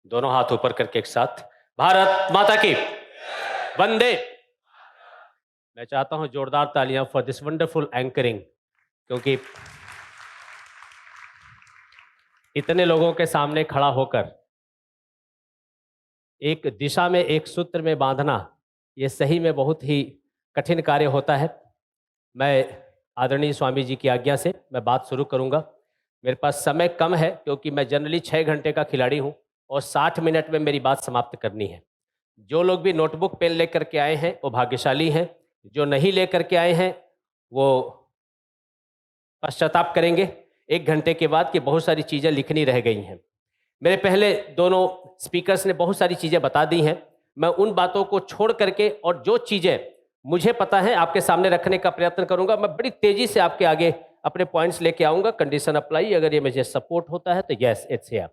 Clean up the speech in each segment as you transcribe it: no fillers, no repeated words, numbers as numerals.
दोनों हाथ ऊपर करके एक साथ, भारत माता की वंदे। मैं चाहता हूं जोरदार तालियां फॉर दिस वंडरफुल एंकरिंग, क्योंकि इतने लोगों के सामने खड़ा होकर एक दिशा में, एक सूत्र में बांधना, ये सही में बहुत ही कठिन कार्य होता है। मैं आदरणीय स्वामी जी की आज्ञा से मैं बात शुरू करूंगा। मेरे पास समय कम है क्योंकि मैं जनरली 6 घंटे का खिलाड़ी हूं और 60 मिनट में मेरी बात समाप्त करनी है। जो लोग भी नोटबुक पेन लेकर के आए हैं वो भाग्यशाली हैं, जो नहीं लेकर के आए हैं वो पश्चाताप करेंगे 1 घंटे के बाद कि बहुत सारी चीज़ें लिखनी रह गई हैं। मेरे पहले दोनों स्पीकर्स ने बहुत सारी चीज़ें बता दी हैं। मैं उन बातों को छोड़ करके और जो चीज़ें मुझे पता है आपके सामने रखने का प्रयत्न करूंगा। मैं बड़ी तेजी से आपके आगे अपने पॉइंट्स लेके आऊंगा। कंडीशन अप्लाई, अगर ये मुझे सपोर्ट होता है तो yes, it's here.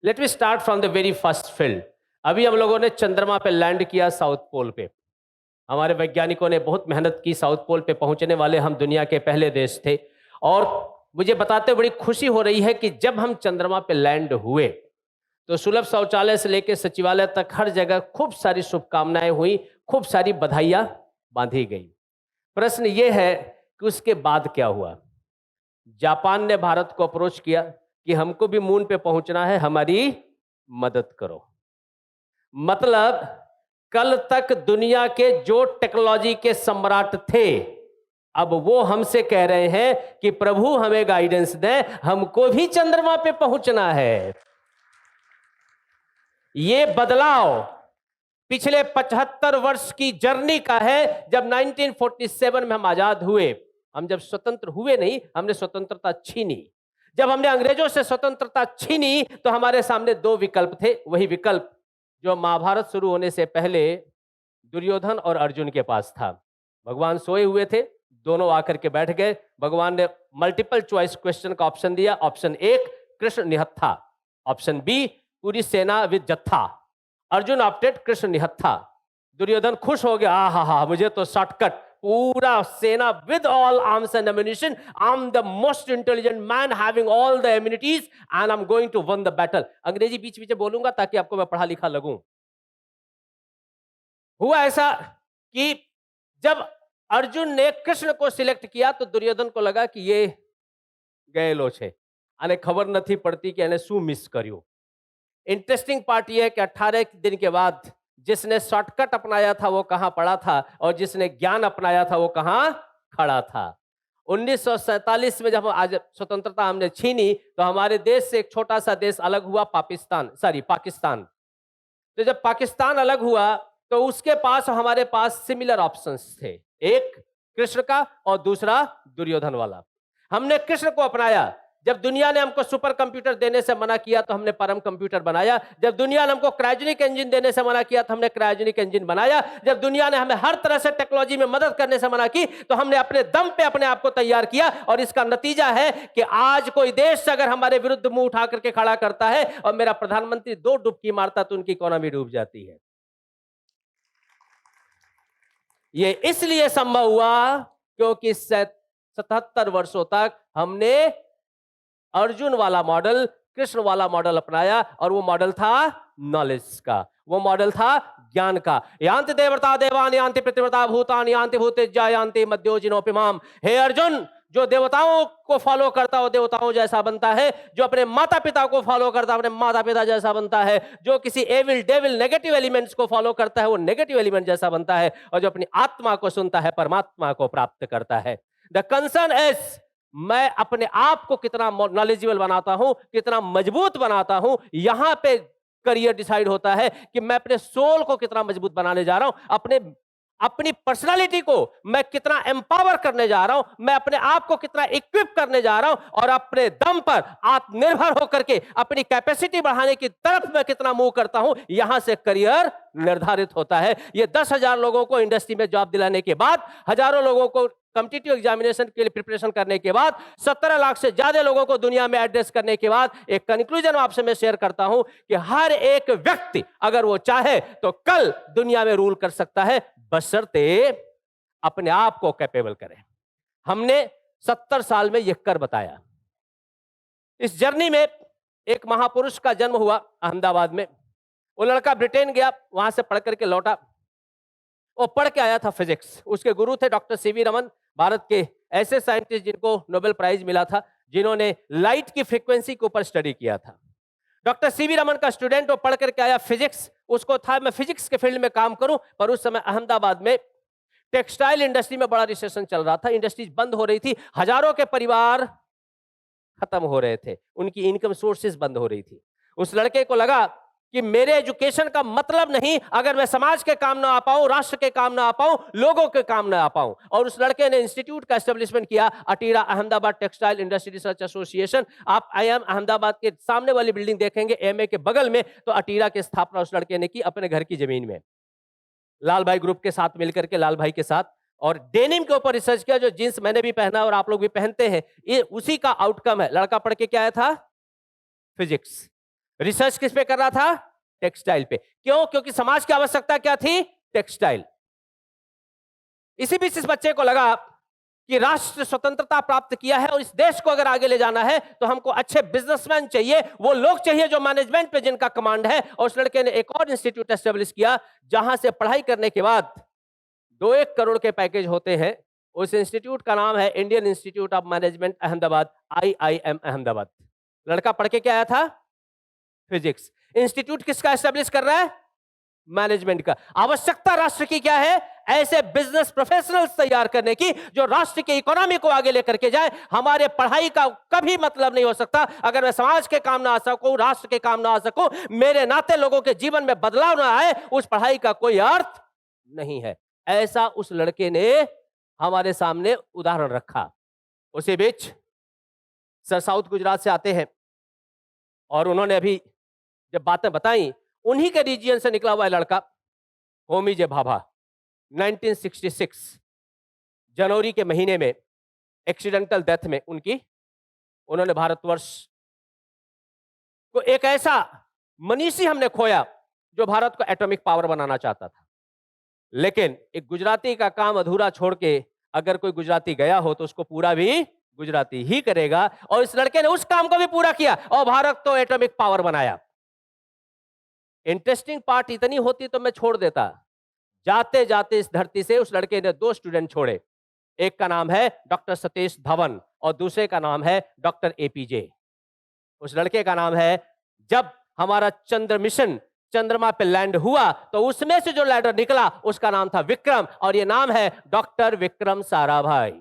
Let me start from the very first field. अभी हम लोगों ने चंद्रमा पे लैंड किया, साउथ पोल पे। हमारे वैज्ञानिकों ने बहुत मेहनत की, साउथ पोल पे पहुंचने वाले हम दुनिया के पहले देश थे। और मुझे बताते बड़ी खुशी हो रही है कि जब हम चंद्रमा पे लैंड हुए तो सुलभ शौचालय से लेकर सचिवालय तक हर जगह खूब सारी शुभकामनाएं हुई, खूब सारी बधाइयां बांधी गई। प्रश्न ये है कि उसके बाद क्या हुआ। जापान ने भारत को अप्रोच किया कि हमको भी मून पे पहुंचना है, हमारी मदद करो। मतलब कल तक दुनिया के जो टेक्नोलॉजी के सम्राट थे, अब वो हमसे कह रहे हैं कि प्रभु हमें गाइडेंस दें, हमको भी चंद्रमा पे पहुंचना है। ये बदलाव पिछले 75 वर्ष की जर्नी का है। जब 1947 में हम आजाद हुए, हम जब स्वतंत्र हुए नहीं, हमने स्वतंत्रता छीनी। जब हमने अंग्रेजों से स्वतंत्रता छीनी तो हमारे सामने 2 विकल्प थे। वही विकल्प जो महाभारत शुरू होने से पहले दुर्योधन और अर्जुन के पास था। भगवान सोए हुए थे, दोनों आकर के बैठ गए। भगवान ने मल्टीपल चॉइस क्वेश्चन का ऑप्शन दिया। ऑप्शन 1 कृष्ण निहत्था, ऑप्शन बी पूरी सेना विद जत्था। अर्जुन ऑप्टेड कृष्ण निहत्था। दुर्योधन खुश हो गया, हा, मुझे तो शॉर्टकट, पूरा सेना with all arms and ammunition, I am the most intelligent man having all the amenities and I am going to win the battle. अंग्रेजी बीच बीच बोलूंगा ताकि आपको मैं पढ़ा लिखा लगूं। हुआ ऐसा कि जब अर्जुन ने कृष्ण को सिलेक्ट किया तो दुर्योधन को लगा कि ये गएलो छे, आने खबर नहीं पड़ती कि शू मिस कर्યું। इंटरेस्टिंग पार्ट यह है कि 18 दिन के बाद जिसने शॉर्टकट अपनाया था वो कहां पड़ा था, और जिसने ज्ञान अपनाया था वो कहां खड़ा था। 1947 में जब आज स्वतंत्रता हमने छीनी तो हमारे देश से एक छोटा सा देश अलग हुआ, पाकिस्तान। तो जब पाकिस्तान अलग हुआ तो उसके पास हमारे पास सिमिलर ऑप्शंस थे, एक कृष्ण का और दूसरा दुर्योधन वाला। हमने कृष्ण को अपनाया। जब दुनिया ने हमको सुपर कंप्यूटर देने से मना किया तो हमने परम कंप्यूटर बनाया। जब दुनिया ने हमको क्रायोजेनिक इंजन देने से मना किया तो हमने क्रायोजेनिक इंजन बनाया। जब दुनिया ने हमें हर तरह से टेक्नोलॉजी में मदद करने से मना की तो हमने अपने दम पे अपने आप को तैयार किया। और इसका नतीजा है कि आज कोई देश अगर हमारे विरुद्ध मुंह उठा करके खड़ा करता है और मेरा प्रधानमंत्री 2 डुबकी मारता तो उनकी इकोनॉमी डूब जाती है। ये इसलिए संभव हुआ क्योंकि 77 वर्षों तक हमने अर्जुन वाला मॉडल, कृष्ण वाला मॉडल अपनाया, और वो मॉडल था नॉलेज का, वो मॉडल था ज्ञान का। यान्ति देवता देवान यान्ति पृथ्वीवता भूतान यान्ति भूतेज्या यान्ति मध्योजिनोपिमाम। हे अर्जुन, जो देवताओं को फॉलो करता है वो देवताओं जैसा बनता है, जो अपने माता पिता को फॉलो करता है अपने माता पिता जैसा बनता है, जो किसी एविल डेविल नेगेटिव एलिमेंट्स को फॉलो करता है वो नेगेटिव एलिमेंट जैसा बनता है, और जो अपनी आत्मा को सुनता है परमात्मा को प्राप्त करता है। द कंसर्न इज मैं अपने आप को कितना नॉलेजेबल बनाता हूं, कितना मजबूत बनाता हूं। यहां पे करियर डिसाइड होता है कि मैं अपने सोल को कितना मजबूत बनाने जा रहा हूं, अपनी पर्सनालिटी को मैं कितना एम्पावर करने जा रहा हूं, मैं अपने आप को कितना इक्विप करने जा रहा हूं, और अपने दम पर आत्मनिर्भर होकर के अपनी कैपेसिटी बढ़ाने की तरफ मैं कितना मूव करता हूं। यहां से करियर निर्धारित होता है। ये 10,000 लोगों को इंडस्ट्री में जॉब दिलाने के बाद, हजारों लोगों को कॉम्पिटिटिव एग्जामिनेशन के लिए प्रिपरेशन करने के बाद, 17 लाख से ज्यादा लोगों को दुनिया में एड्रेस करने के बाद, एक कंक्लूजन आपसे मैं शेयर करता हूं कि हर एक व्यक्ति अगर वो चाहे तो कल दुनिया में रूल कर सकता है, बशर्ते अपने आप को कैपेबल करें। हमने 70 साल में यह कर बताया। इस जर्नी में एक महापुरुष का जन्म हुआ अहमदाबाद में। वो लड़का ब्रिटेन गया, वहां से पढ़ करके लौटा। वो पढ़ के आया था फिजिक्स। उसके गुरु थे डॉक्टर सीवी रमन, भारत के ऐसे साइंटिस्ट जिनको नोबेल प्राइज मिला था, जिन्होंने लाइट की फ्रीक्वेंसी के ऊपर स्टडी किया था। डॉक्टर सीवी रमन का स्टूडेंट, वो पढ़ करके आया फिजिक्स। उसको था मैं फिजिक्स के फील्ड में काम करूं, पर उस समय अहमदाबाद में टेक्सटाइल इंडस्ट्री में बड़ा रिसेशन चल रहा था, इंडस्ट्रीज बंद हो रही थी, हजारों के परिवार खत्म हो रहे थे, उनकी इनकम सोर्सेज बंद हो रही थी। उस लड़के को लगा कि मेरे एजुकेशन का मतलब नहीं, अगर मैं समाज के काम ना आ पाऊं, राष्ट्र के काम ना आ पाऊं, लोगों के काम ना आ पाऊं। और उस लड़के ने इंस्टीट्यूट का एस्टेब्लिशमेंट किया, ATIRA Ahmedabad textile industry research association. आप आईएम अहमदाबाद के सामने वाली बिल्डिंग देखेंगे, एमए के बगल में, तो अटीरा की स्थापना उस लड़के ने की अपने घर की जमीन में, लाल भाई ग्रुप के साथ मिलकर के, लाल भाई के साथ। और डेनिम के ऊपर रिसर्च किया, जो जींस मैंने भी पहना और आप लोग भी पहनते हैं, ये उसी का आउटकम है। लड़का पढ़ के क्या आया था? फिजिक्स। रिसर्च किस पे कर रहा था? टेक्सटाइल पे। क्यों? क्योंकि समाज की आवश्यकता क्या थी? टेक्सटाइल। इसी बीच इस बच्चे को लगा कि राष्ट्र स्वतंत्रता प्राप्त किया है और इस देश को अगर आगे ले जाना है तो हमको अच्छे बिजनेसमैन चाहिए, वो लोग चाहिए जो मैनेजमेंट पे जिनका कमांड है। और उस लड़के ने एक और इंस्टीट्यूट एस्टेब्लिश किया, जहां से पढ़ाई करने के बाद 2-1 करोड़ के पैकेज होते हैं। उस इंस्टीट्यूट का नाम है Indian institute of management Ahmedabad, IIM Ahmedabad. लड़का पढ़ के क्या आया था? फिजिक्स। इंस्टीट्यूट किसका एस्टेब्लिश कर रहा है? मैनेजमेंट का। आवश्यकता राष्ट्र की क्या है? ऐसे बिजनेस प्रोफेशनल्स तैयार करने की जो राष्ट्र की इकोनॉमी को आगे लेकर के जाए। हमारे पढ़ाई का कभी मतलब नहीं हो सकता अगर मैं समाज के काम ना आ सकूं, राष्ट्र के काम ना आ सकूं, मेरे नाते लोगों के जीवन में बदलाव ना आए, उस पढ़ाई का कोई अर्थ नहीं है। ऐसा उस लड़के ने हमारे सामने उदाहरण रखा। उसी बीच सर साउथ गुजरात से आते हैं और उन्होंने अभी जब बातें बताई, उन्हीं के रीजियन से निकला हुआ है लड़का होमी जे भाभा। 1966 जनवरी के महीने में एक्सीडेंटल डेथ में उन्होंने भारतवर्ष को एक ऐसा मनीषी हमने खोया जो भारत को एटॉमिक पावर बनाना चाहता था। लेकिन एक गुजराती का काम अधूरा छोड़ के अगर कोई गुजराती गया हो तो उसको पूरा भी गुजराती ही करेगा। और इस लड़के ने उस काम को भी पूरा किया और भारत तो एटॉमिक पावर बनाया। इंटरेस्टिंग पार्ट इतनी होती तो मैं छोड़ देता। जाते जाते इस धरती से उस लड़के ने 2 स्टूडेंट छोड़े। एक का नाम है डॉक्टर सतीश धवन और दूसरे का नाम है डॉक्टर APJ। उस लड़के का नाम है, जब हमारा चंद्र मिशन चंद्रमा पे लैंड हुआ तो उसमें से जो लैंडर निकला उसका नाम था विक्रम, और ये नाम है डॉक्टर विक्रम साराभाई।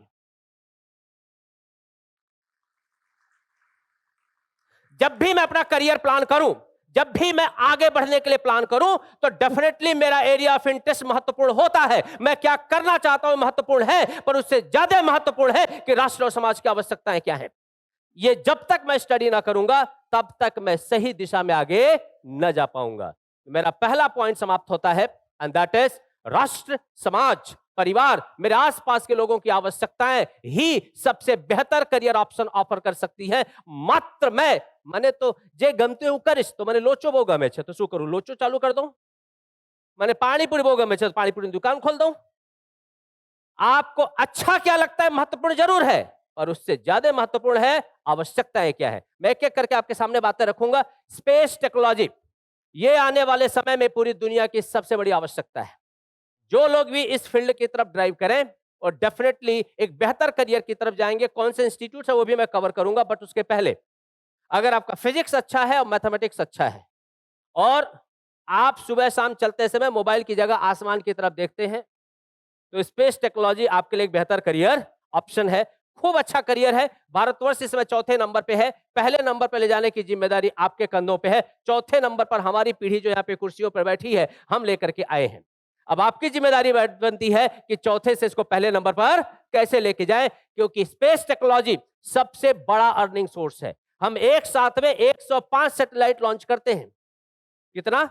जब भी मैं अपना करियर प्लान करूं, जब भी मैं आगे बढ़ने के लिए प्लान करूं, तो डेफिनेटली मेरा एरिया ऑफ इंटरेस्ट महत्वपूर्ण होता है। मैं क्या करना चाहता हूं महत्वपूर्ण है, पर उससे ज्यादा महत्वपूर्ण है कि राष्ट्र और समाज की आवश्यकताएं क्या हैं। ये जब तक मैं स्टडी ना करूंगा तब तक मैं सही दिशा में आगे न जा पाऊंगा। मेरा पहला पॉइंट समाप्त होता है, एंड दैट इज राष्ट्र, समाज, परिवार, मेरे आसपास के लोगों की आवश्यकताएं ही सबसे बेहतर करियर ऑप्शन ऑफर कर सकती है। मात्र मैंने तो जे गमते हूं करिश, तो मैंने लोचो बो गमे छे तो शू करूं? लोचो चालू कर दूं। मैंने पानीपुरी बो गमे छे तो पानीपुरी की दुकान खोल दूं। आपको अच्छा क्या लगता है महत्वपूर्ण जरूर है, और उससे ज्यादा महत्वपूर्ण है आवश्यकताएं क्या है। मैं एक एक करके आपके सामने बातें रखूंगा। स्पेस टेक्नोलॉजी, ये आने वाले समय में पूरी दुनिया की सबसे बड़ी आवश्यकता है। जो लोग भी इस फील्ड की तरफ ड्राइव करें और डेफिनेटली एक बेहतर करियर की तरफ जाएंगे। कौन से इंस्टीट्यूट है वो भी मैं कवर करूंगा, बट उसके पहले अगर आपका फिजिक्स अच्छा है और मैथमेटिक्स अच्छा है और आप सुबह शाम चलते समय मोबाइल की जगह आसमान की तरफ देखते हैं, तो स्पेस टेक्नोलॉजी आपके लिए एक बेहतर करियर ऑप्शन है। खूब अच्छा करियर है। भारतवर्ष इस समय 4थे नंबर पे है। पहले नंबर पे ले जाने की जिम्मेदारी आपके कंधों पे है। 4थे नंबर पर हमारी पीढ़ी जो यहाँ पे कुर्सियों पर बैठी है, हम लेकर के आए हैं। अब आपकी जिम्मेदारी बनती है कि 4थे से इसको पहले नंबर पर कैसे लेके जाएं, क्योंकि स्पेस टेक्नोलॉजी सबसे बड़ा अर्निंग सोर्स है। हम एक साथ में 105 सैटेलाइट लॉन्च करते हैं। कितना?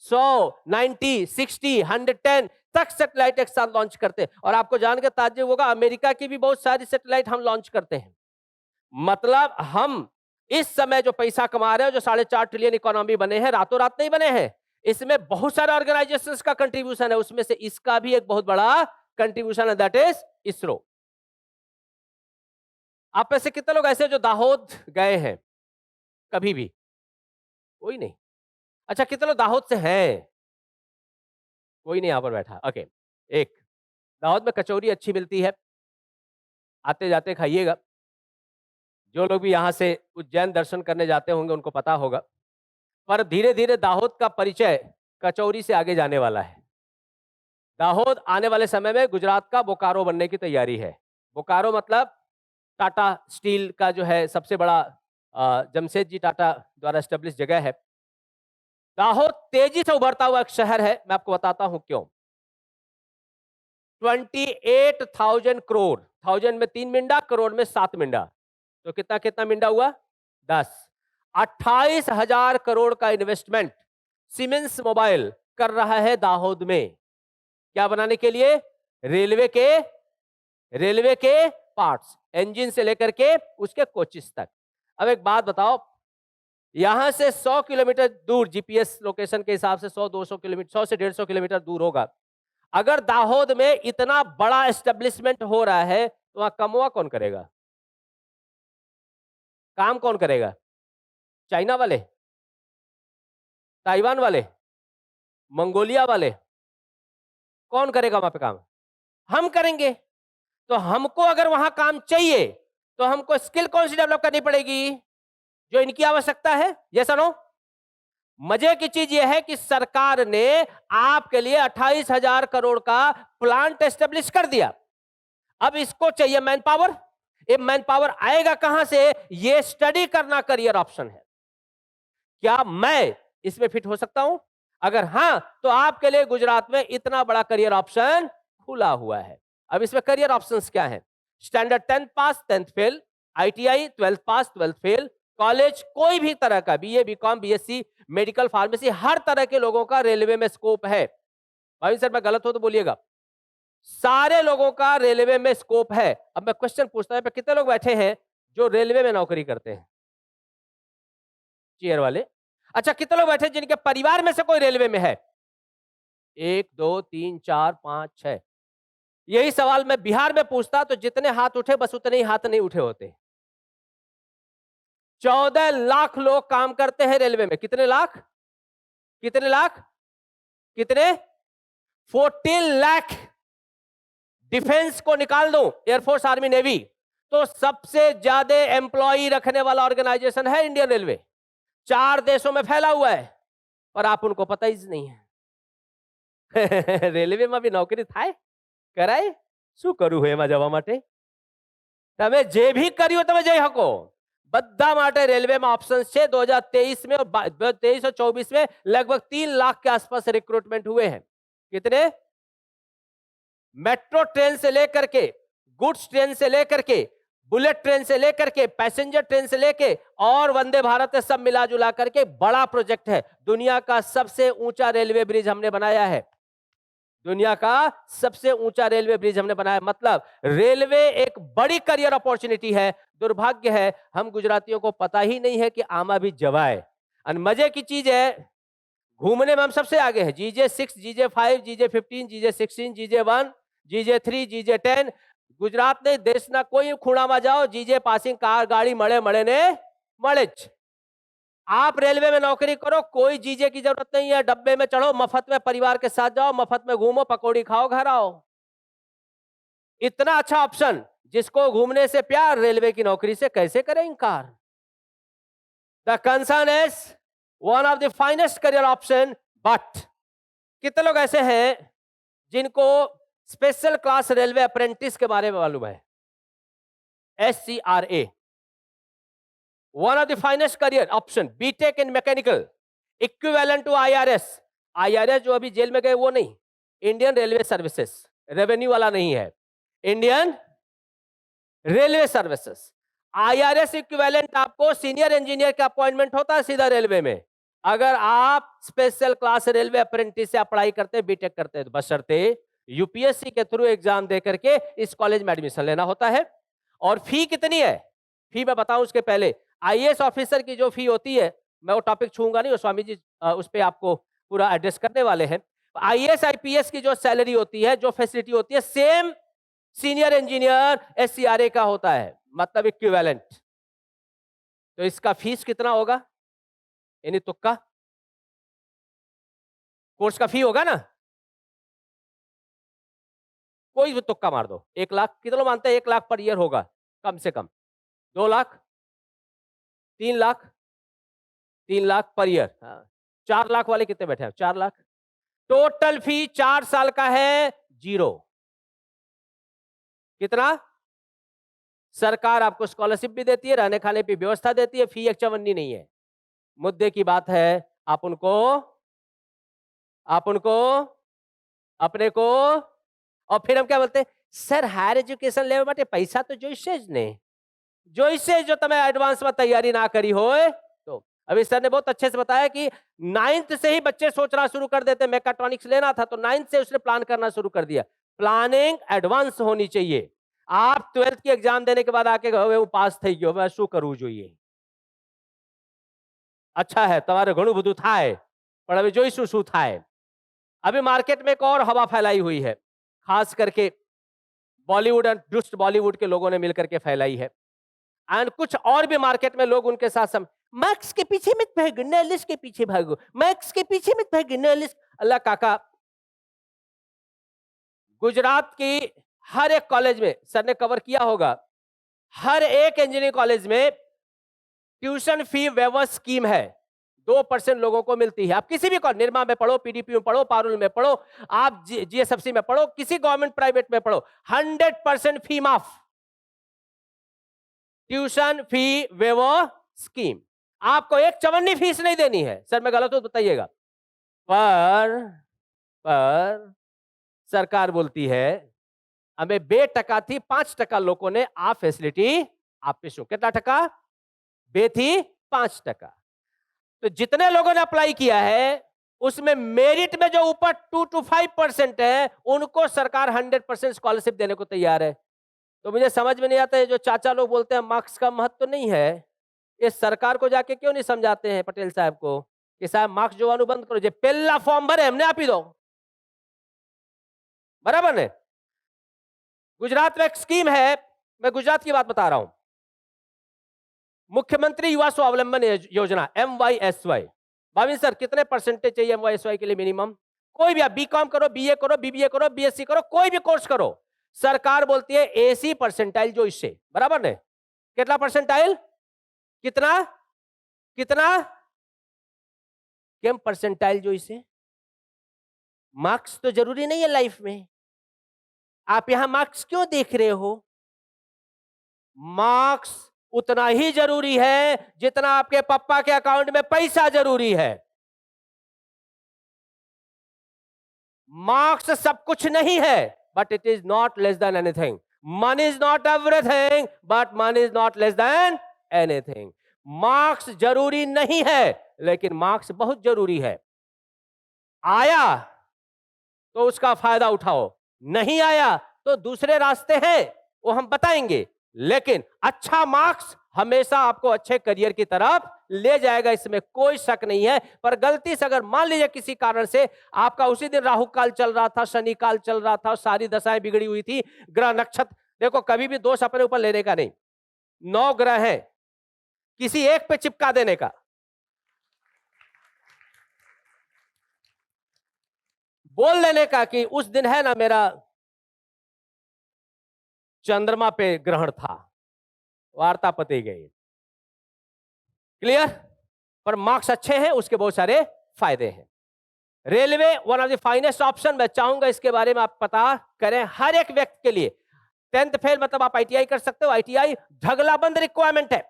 100, 90, 60, 110 तक सैटेलाइट एक साथ लॉन्च करते हैं। और आपको जानकर ताज्जुब होगा, अमेरिका की भी बहुत सारी सैटेलाइट हम लॉन्च करते हैं। मतलब हम इस समय जो पैसा कमा रहे हैं, जो 4.5 ट्रिलियन इकोनॉमी बने हैं, रातों रात नहीं बने हैं। इसमें बहुत सारे ऑर्गेनाइजेशंस का कंट्रीब्यूशन है। उसमें से इसका भी एक बहुत बड़ा कंट्रीब्यूशन है, दैट इज इसरो। आप में से कितने लोग ऐसे जो दाहोद गए हैं? कभी भी? कोई नहीं। अच्छा, कितने लोग दाहोद से हैं? कोई नहीं यहाँ पर बैठा। ओके, एक दाहोद में कचौरी अच्छी मिलती है, आते जाते खाइएगा। जो लोग भी यहाँ से उज्जैन दर्शन करने जाते होंगे उनको पता होगा। पर धीरे धीरे दाहोद का परिचय कचौरी से आगे जाने वाला है। दाहोद आने वाले समय में गुजरात का बोकारो बनने की तैयारी है। बोकारो मतलब टाटा स्टील का जो है सबसे बड़ा जमशेदजी टाटा द्वारा एस्टेब्लिश जगह है। दाहोद तेजी से उभरता हुआ एक शहर है, मैं आपको बताता हूं क्यों। 28,000 करोड़, थाउजेंड में 3 मिंडा, करोड़ में 7 मिंडा, तो कितना कितना मिंडा हुआ? 10। 28,000 करोड़ का इन्वेस्टमेंट सीमेंस मोबाइल कर रहा है दाहोद में। क्या बनाने के लिए? रेलवे के पार्ट्स, इंजन से लेकर के उसके कोचेस तक। अब एक बात बताओ, यहां से 100 किलोमीटर दूर, जीपीएस लोकेशन के हिसाब से 100-200 किलोमीटर, 100 से 150 किलोमीटर दूर होगा। अगर दाहोद में इतना बड़ा एस्टेब्लिशमेंट हो रहा है तो वहां कमवा कौन करेगा? काम कौन करेगा? चाइना वाले, ताइवान वाले, मंगोलिया वाले, कौन करेगा वहां पे काम? हम करेंगे। तो हमको अगर वहां काम चाहिए तो हमको स्किल कौन सी डेवलप करनी पड़ेगी? जो इनकी आवश्यकता है। यस और नो? मजे की चीज यह है कि सरकार ने आपके लिए 28,000 करोड़ का प्लांट एस्टेब्लिश कर दिया। अब इसको चाहिए मैन पावर। ये मैन पावर आएगा कहां से? ये स्टडी करना करियर ऑप्शन है। क्या मैं इसमें फिट हो सकता हूं? अगर हां, तो आपके लिए गुजरात में इतना बड़ा करियर ऑप्शन खुला हुआ है। अब इसमें करियर ऑप्शंस क्या हैं? Standard 10th pass 10th fail, ITI 12th pass 12th fail, college कोई भी तरह का, BA BCom BSc medical pharmacy, हर तरह के लोगों का रेलवे में स्कोप है। भाई सर मैं गलत हो तो बोलिएगा। सारे लोगों का रेलवे में स्कोप है। अब मैं क्वेश्चन पूछता हूं, कितने लोग बैठे हैं जो रेलवे में नौकरी करते हैं? चेयर वाले। अच्छा, कितने लोग बैठे जिनके परिवार में से कोई रेलवे में है? 1 2 3 4 5 6। यही सवाल मैं बिहार में पूछता तो जितने हाथ उठे बस उतने ही हाथ नहीं उठे होते। 14 लाख लोग काम करते हैं रेलवे में। कितने लाख? कितने लाख? कितने? 14 लाख। डिफेंस को निकाल दो, एयरफोर्स आर्मी नेवी, तो सबसे ज्यादा एम्प्लॉय रखने वाला ऑर्गेनाइजेशन है इंडियन रेलवे। 4 देशों में फैला हुआ है, पर आप उनको पता ही नहीं है। રેલવે માં બી નોકરી થાય કરાય શું કરવું હોય એમાં જવા માટે? તમે જે ભી કર્યું તમે જઈ શકો। બધા માટે રેલવેમાં ઓપ્શન્સ છે। 2023 में और 2023 और 24 में लगभग 3 लाख के आसपास रिक्रूटमेंट हुए हैं। कितने? मेट्रो ट्रेन से लेकर के, गुड्स ट्रेन से लेकर के, बुलेट ट्रेन से लेकर के, पैसेंजर ट्रेन से लेके और वंदे भारत सब मिला जुला करके बड़ा प्रोजेक्ट है। दुनिया का सबसे ऊंचा रेलवे ब्रिज हमने बनाया है। दुनिया का सबसे ऊंचा रेलवे ब्रिज हमने बनाया। मतलब रेलवे एक बड़ी करियर अपॉर्चुनिटी है। दुर्भाग्य है हम गुजरातियों को पता ही नहीं है कि आमा भी जवाए। और मजे की चीज है, घूमने में हम सबसे आगे हैं। जीजे 6, जीजे 5, जीजे 15, जीजे 16, जीजे 1, जीजे 3, जीजे 10। गुजरात ने देश ना कोई खूणा में जाओ, जीजे पासिंग कार गाड़ी मळे मळे ने मळे ज। आप रेलवे में नौकरी करो, कोई जीजे की जरूरत नहीं है। डब्बे में चढ़ो, मफत में परिवार के साथ जाओ, मफत में घूमो, पकौड़ी खाओ, घर आओ। इतना अच्छा ऑप्शन, जिसको घूमने से प्यार, रेलवे की नौकरी से कैसे करें इनकार? The concern is one of the finest career option. But कितने लोग ऐसे हैं जिनको स्पेशल क्लास रेलवे अप्रेंटिस के बारे में मालूम है? SCRA, one of the finest career option, BTech in mechanical, equivalent to IRS। IRS जो अभी जेल में गए वो नहीं, इंडियन रेलवे सर्विसेज, रेवेन्यू वाला नहीं है, Indian railway services. IRS equivalent आपको सीनियर इंजीनियर का अपॉइंटमेंट होता है सीधा रेलवे में, अगर आप स्पेशल क्लास रेलवे अप्रेंटिस से अप्लाई करते हैं, बीटेक करते हैं, बशर्ते यूपीएससी के थ्रू एग्जाम दे करके इस कॉलेज में एडमिशन लेना होता है। और फी कितनी है? फी मैं बताऊं उसके पहले, आईएएस ऑफिसर की जो फी होती है, मैं वो टॉपिक छूंगा नहीं, और स्वामी जी उस पर आपको पूरा एड्रेस करने वाले हैं। आईएएस आईपीएस की जो सैलरी होती है, जो फैसिलिटी होती है, सेम सीनियर इंजीनियर एससीआरए का होता है, मतलब इक्विवेलेंट। तो इसका फीस कितना होगा? यानी तुक्का कोर्स का फी होगा ना, कोई भी तुक्का मार दो, 1 लाख, कितने लोग मानते हैं 1 लाख पर ईयर होगा कम से कम? 2 लाख, 3 लाख, 3 लाख पर ईयर, हाँ। 4 लाख वाले कितने बैठे हैं? 4 लाख। टोटल फी 4 साल का है 0। कितना? सरकार आपको स्कॉलरशिप भी देती है, रहने खाने की व्यवस्था देती है, फी एक चवन्नी नहीं है। मुद्दे की बात है, आप उनको अपने को, और फिर हम क्या बोलते हैं, सर हायर एजुकेशन लेवे માટે पैसा तो જોઈશે જ ને, જોઈશે जो તમે एडवांस में तैयारी ना करी हो। तो अभी सर ने बहुत अच्छे से बताया कि 9th से ही बच्चे सोचना शुरू कर देते, मैकाट्रॉनिक्स लेना था तो 9th से उसने प्लान करना शुरू कर दिया। प्लानिंग एडवांस होनी चाहिए। आप 12th की एग्जाम देने के बाद आके હવે હું પાસ થઈ ગયો, હવે શું કરવું જોઈએ? अच्छा है, તમારે ઘણું બધું થાય, પણ હવે જોઈશું શું થાય। अभी मार्केट में एक और हवा फैलाई हुई है, खास करके बॉलीवुड और दुष्ट बॉलीवुड के लोगों ने मिलकर के फैलाई है। एंड कुछ और भी मार्केट में लोग उनके साथ मार्क्स के पीछे मत भागो, नॉलेज के पीछे भागो, मार्क्स के पीछे मत भागो, नॉलेज। अल्लाह काका, गुजरात की हर एक कॉलेज में सर ने कवर किया होगा, हर एक इंजीनियरिंग कॉलेज में ट्यूशन फी वेवर स्कीम है, 2% लोगों को मिलती है। आप किसी भी निर्मा में पढ़ो, पीडीपी में पढ़ो, पारुल में पढ़ो, आप जीएसएफसी में पढ़ो, किसी गवर्नमेंट प्राइवेट में पढ़ो, 100% फी माफ, ट्यूशन फी वेवर स्कीम। आपको एक चवन्नी फीस नहीं देनी है। सर मैं गलत हूं तो बताइएगा। पर सरकार बोलती है हमें 2% थी, 5% लोगों ने आ फैसिलिटी આપીશું। कितना टका? 2 थी, 5%। तो जितने लोगों ने अप्लाई किया है उसमें मेरिट में जो ऊपर 2 to 5% है उनको सरकार 100% स्कॉलरशिप देने को तैयार है। तो मुझे समझ में नहीं आता है जो चाचा लोग बोलते हैं मार्क्स का महत्व तो नहीं है, ये सरकार को जाके क्यों नहीं समझाते हैं पटेल साहब को कि साहब मार्क्स जोવાનું બંધ કરો, જે પહેલા ફોર્મ ભરે એમને આપી દો, बराबर ने। गुजरात में एक स्कीम है, मैं गुजरात की बात बता रहा हूं, मुख्यमंत्री युवा स्वावलंबन योजना MYSY। भाविन सर कितने परसेंटेज चाहिए MYSY के लिए मिनिमम? कोई भी, आप बीकॉम करो, बीए करो, बीबीए करो, बीएससी करो, कोई भी कोर्स करो, सरकार बोलती है 80 परसेंटाइल जो इससे, बराबर ने। कितना परसेंटाइल? कितना कितना केम परसेंटाइल जो इससे? मार्क्स तो जरूरी नहीं है लाइफ में, आप यहां मार्क्स क्यों देख रहे हो? मार्क्स उतना ही जरूरी है जितना आपके पापा के अकाउंट में पैसा जरूरी है। मार्क्स सब कुछ नहीं है, but it is not less than anything. Money is not everything, but money is not less than anything. Marks जरूरी नहीं है, लेकिन मार्क्स बहुत जरूरी है। आया तो उसका फायदा उठाओ, नहीं आया तो दूसरे रास्ते हैं, वो हम बताएंगे। लेकिन अच्छा मार्क्स हमेशा आपको अच्छे करियर की तरफ ले जाएगा, इसमें कोई शक नहीं है। पर गलती से अगर मान लीजिए किसी कारण से आपका उसी दिन राहु काल चल रहा था, शनि काल चल रहा था, सारी दशाएं बिगड़ी हुई थी, ग्रह नक्षत्र, देखो कभी भी दोष अपने ऊपर लेने का नहीं। 9 ग्रह हैं, किसी एक पे चिपका देने का, बोल देने का कि उस दिन है ना मेरा चंद्रमा पे ग्रहण था, वार्ता पती गई। क्लियर? पर मार्क्स अच्छे हैं, उसके बहुत सारे फायदे हैं। Railway one of the finest option, मैं चाहूंगा इसके बारे में आप पता करें हर एक व्यक्ति के लिए। 10th फेल मतलब आप ITI कर सकते हो, ITI ढगलाबंद रिक्वायरमेंट है।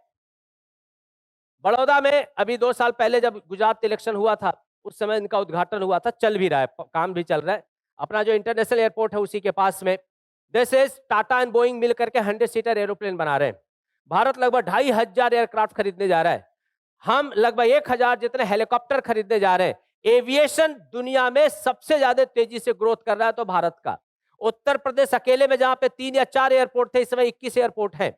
बड़ौदा में अभी 2 साल पहले जब गुजरात इलेक्शन हुआ था, उस समय इनका उद्घाटन हुआ था, चल भी रहा है, काम भी चल रहा है। अपना जो इंटरनेशनल एयरपोर्ट है उसी के पास में this is Tata and Boeing मिलकर के 100 सीटर एरोप्लेन बना रहे हैं। भारत लगभग 2500 एयरक्राफ्ट खरीदने जा रहा है, हम लगभग 1000 जितने हेलीकॉप्टर खरीदने जा रहे हैं। एविएशन दुनिया में सबसे ज्यादा तेजी से ग्रोथ कर रहा है तो भारत का। उत्तर प्रदेश अकेले में जहां पे 3 या 4 एयरपोर्ट थे, इस समय 21 एयरपोर्ट हैं।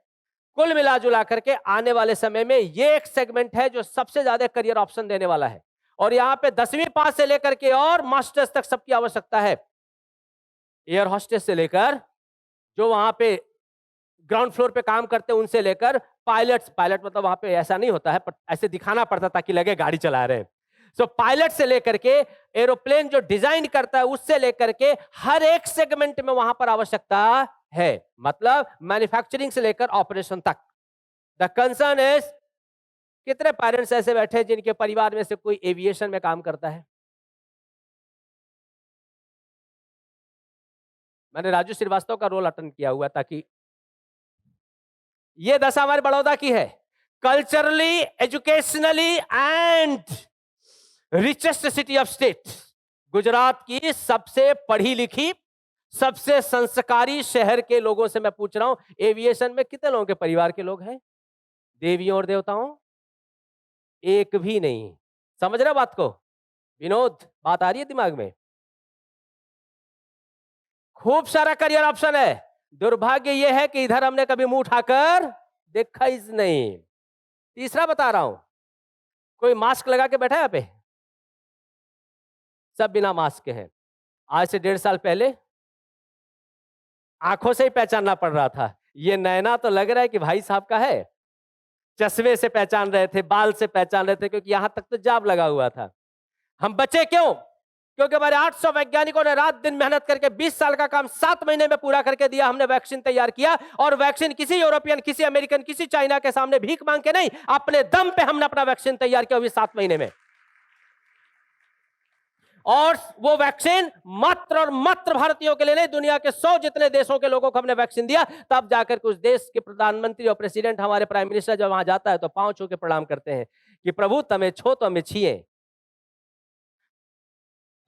कुल मिला जुला करके आने वाले समय में ये एक सेगमेंट है जो सबसे ज्यादा करियर ऑप्शन देने वाला है। और यहां पे 10वीं पास से लेकर के और मास्टर्स तक सबकी आवश्यकता है। एयर होस्टेस से लेकर जो वहां पे ग्राउंड फ्लोर पे काम करते हैं उनसे लेकर पायलट मतलब वहां पे ऐसा नहीं होता है, पर ऐसे दिखाना पड़ता ताकि लगे गाड़ी चला रहे हैं। सो पायलट से लेकर के एरोप्लेन जो डिजाइन करता है उससे लेकर के हर एक सेगमेंट में वहां पर आवश्यकता है। मतलब मैन्युफैक्चरिंग से लेकर ऑपरेशन तक। द कंसर्न इज, कितने पेरेंट्स ऐसे बैठे हैं जिनके परिवार में से कोई एविएशन में काम करता है? मैंने राजू श्रीवास्तव का रोल अटेंड किया हुआ ताकि ये दशा हमारे बड़ौदा की है। Culturally, educationally and richest city of state, Gujarat की सबसे पढ़ी लिखी, सबसे संस्कारी शहर के लोगों से मैं पूछ रहा हूं, एविएशन में कितने लोगों के परिवार के लोग हैं? देवियों और देवताओं? एक भी नहीं। समझ रहे बात को? विनोद, बात आ रही है दिमाग में? खूब सारा करियर ऑप्शन है। दुर्भाग्य यह है कि इधर हमने कभी मुंह उठाकर देखा ही नहीं। तीसरा बता रहा हूं, कोई मास्क लगा के बैठा है यहाँ पे? सब बिना मास्क के हैं। आज से 1.5 साल पहले आंखों से ही पहचानना पड़ रहा था। ये नैना तो लग रहा है कि भाई साहब का है। चश्मे से पहचान रहे थे, बाल से पहचान रहे थे, क्योंकि यहां तक तो जाब लगा हुआ था। हम बचे क्यों? क्योंकि हमारे 800 वैज्ञानिकों ने रात दिन मेहनत करके 20 साल का काम 7 महीने में पूरा करके दिया। हमने वैक्सीन तैयार किया, और वैक्सीन किसी यूरोपियन, किसी अमेरिकन, किसी चाइना के सामने भीख मांग के नहीं, अपने दम पे हमने अपना वैक्सीन तैयार किया, 7 महीने में। और वो वैक्सीन मात्र और मात्र भारतीयों के लिए नहीं, दुनिया के 100 जितने देशों के लोगों को हमने वैक्सीन दिया। तब जाकर के उस देश के प्रधानमंत्री और प्रेसिडेंट, हमारे प्राइम मिनिस्टर जब वहां जाता है तो पांव छू के प्रणाम करते हैं कि प्रभु तमें छो तो हमें छिए,